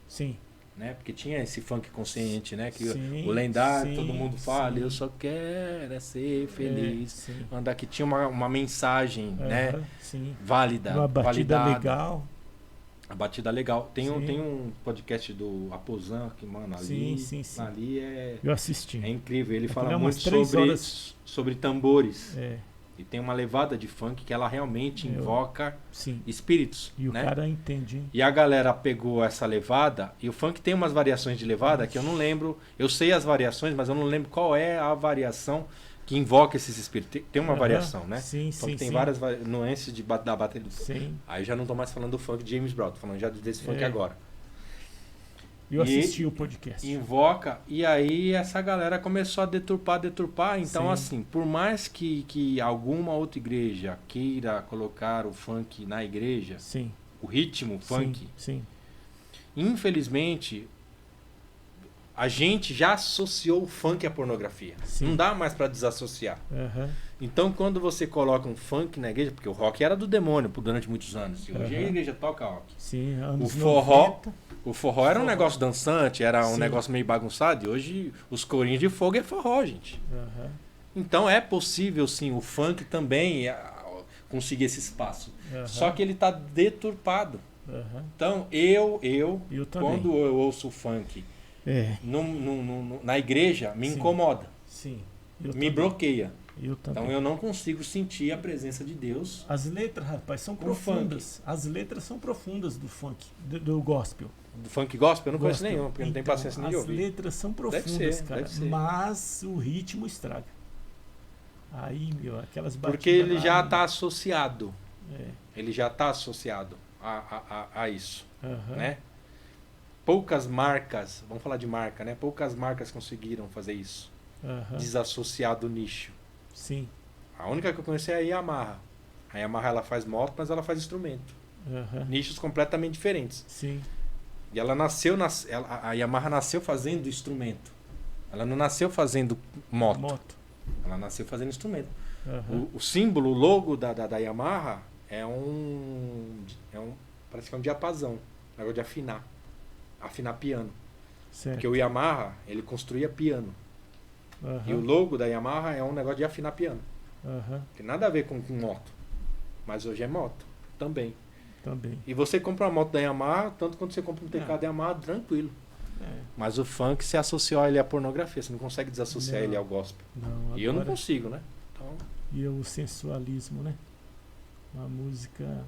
sim. Né? Porque tinha esse funk consciente, né? Que Sim, o lendário, sim, todo mundo fala, sim. eu só quero é ser feliz. Sim. Andar que tinha uma mensagem, né? Aham, sim. Válida, Uma batida validada. legal. A batida legal. Tem Sim. um podcast do Aposan, que, mano, ali, Sim, sim. ali é Eu assisti. incrível. Ele Aquilo fala é umas muito 3 sobre, horas. sobre tambores. É, E tem uma levada de funk que ela realmente Eu- invoca sim. espíritos. E o né? cara entende, hein? E a galera pegou essa levada, e o funk tem umas variações de levada que eu não lembro. Eu sei as variações, mas eu não lembro qual é a variação que invoca esses espíritos. Tem uma Aham, variação, né? Sim, O funk sim, tem sim. várias nuances da bateria. Sim. Aí eu já não tô mais falando do funk de James Brown, tô falando já desse funk É. agora. Eu E- assisti o podcast. Invoca, e aí essa galera começou a deturpar. Então, Sim. assim, por mais que alguma outra igreja queira colocar o funk na igreja, Sim. o ritmo funk, Sim. infelizmente, a gente já associou o funk à pornografia. Sim. Não dá mais para desassociar. Aham. Então, quando você coloca um funk na igreja, porque o rock era do demônio durante muitos anos, e hoje a Aham. igreja toca rock. Sim. Anos O forró, 90. O forró era um Forró. negócio dançante, era um Sim. negócio meio bagunçado, e hoje os corinhos de fogo é forró, gente. Aham. Então é possível, sim, o funk também conseguir esse espaço. Aham. Só que ele está deturpado. Aham. Então eu Eu também. quando eu ouço o funk É. na igreja, me Sim. incomoda, Sim. Eu me também. bloqueia. Eu também. Então eu não consigo sentir a presença de Deus. As letras, rapaz, são O profundas. As letras são profundas do funk, do gospel. Do funk gospel eu não conheço Gospel. nenhum, porque eu não tenho Então, paciência nem de as ouvir. letras são profundas, ser, cara. deve ser. Mas o ritmo estraga. Aí, meu, aquelas batidas. Porque ele lá, já está associado. É. Ele já está associado a isso. Aham. Né? Poucas marcas, vamos falar de marca, né? Poucas marcas conseguiram fazer isso, Aham. desassociar do nicho. Sim. A única que eu conheci é a Yamaha. A Yamaha ela faz moto, mas ela faz instrumento. Aham. Nichos completamente diferentes. Sim. E ela nasceu, a Yamaha nasceu fazendo instrumento. Ela não nasceu fazendo moto. Ela nasceu fazendo instrumento. Aham. O símbolo, o logo da Yamaha parece que é um diapasão, um negócio de afinar piano. Certo. Porque o Yamaha, ele construía piano. Aham. E o logo da Yamaha é um negócio de afinar piano. Aham. Tem nada a ver com moto. Mas hoje é moto também. Também. E você compra uma moto da Yamaha, tanto quanto você compra um teclado da Yamaha, tranquilo. É. Mas o funk se associou a ele à pornografia. Você não consegue desassociar Não. ele ao gospel. Não, E eu não agora- consigo, né? Então, E o sensualismo, né? Uma música.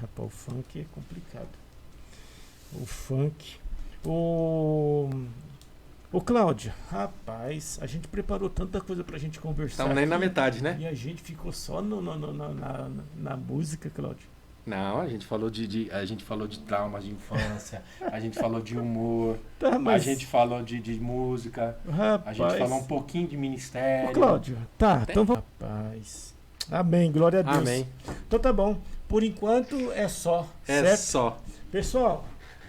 Rapaz, o funk é complicado. O funk. Ô, Cláudio, rapaz, a gente preparou tanta coisa pra gente conversar. Estamos nem na aqui, metade, né? E a gente ficou só na música, Cláudio. Não, A gente falou a gente falou de traumas de infância, a gente falou de humor, Tá, a mas, gente falou de música, a rapaz, gente falou um pouquinho de ministério. Ô, Cláudio, tá, então vamos. Rapaz, amém, glória a Deus. Amém. Então tá bom, por enquanto é só, É certo? só. Pessoal,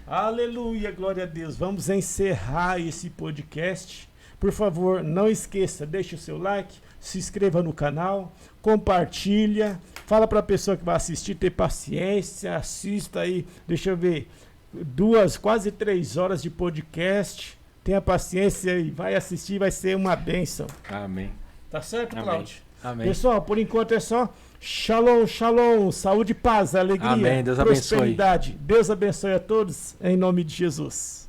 aleluia, glória a Deus. Vamos encerrar esse podcast. Por favor, não esqueça, deixe o seu like, se inscreva no canal, compartilha, fala para a pessoa que vai assistir ter paciência, assista aí, deixa eu ver, 2, quase 3 horas de podcast. Tenha paciência e vai assistir, vai ser uma bênção. Amém. Tá certo, Amém. Cláudio? Amém. Pessoal, por enquanto é só. Shalom, shalom, saúde, paz, alegria, Amém, Deus abençoe. prosperidade. Deus abençoe a todos, em nome de Jesus.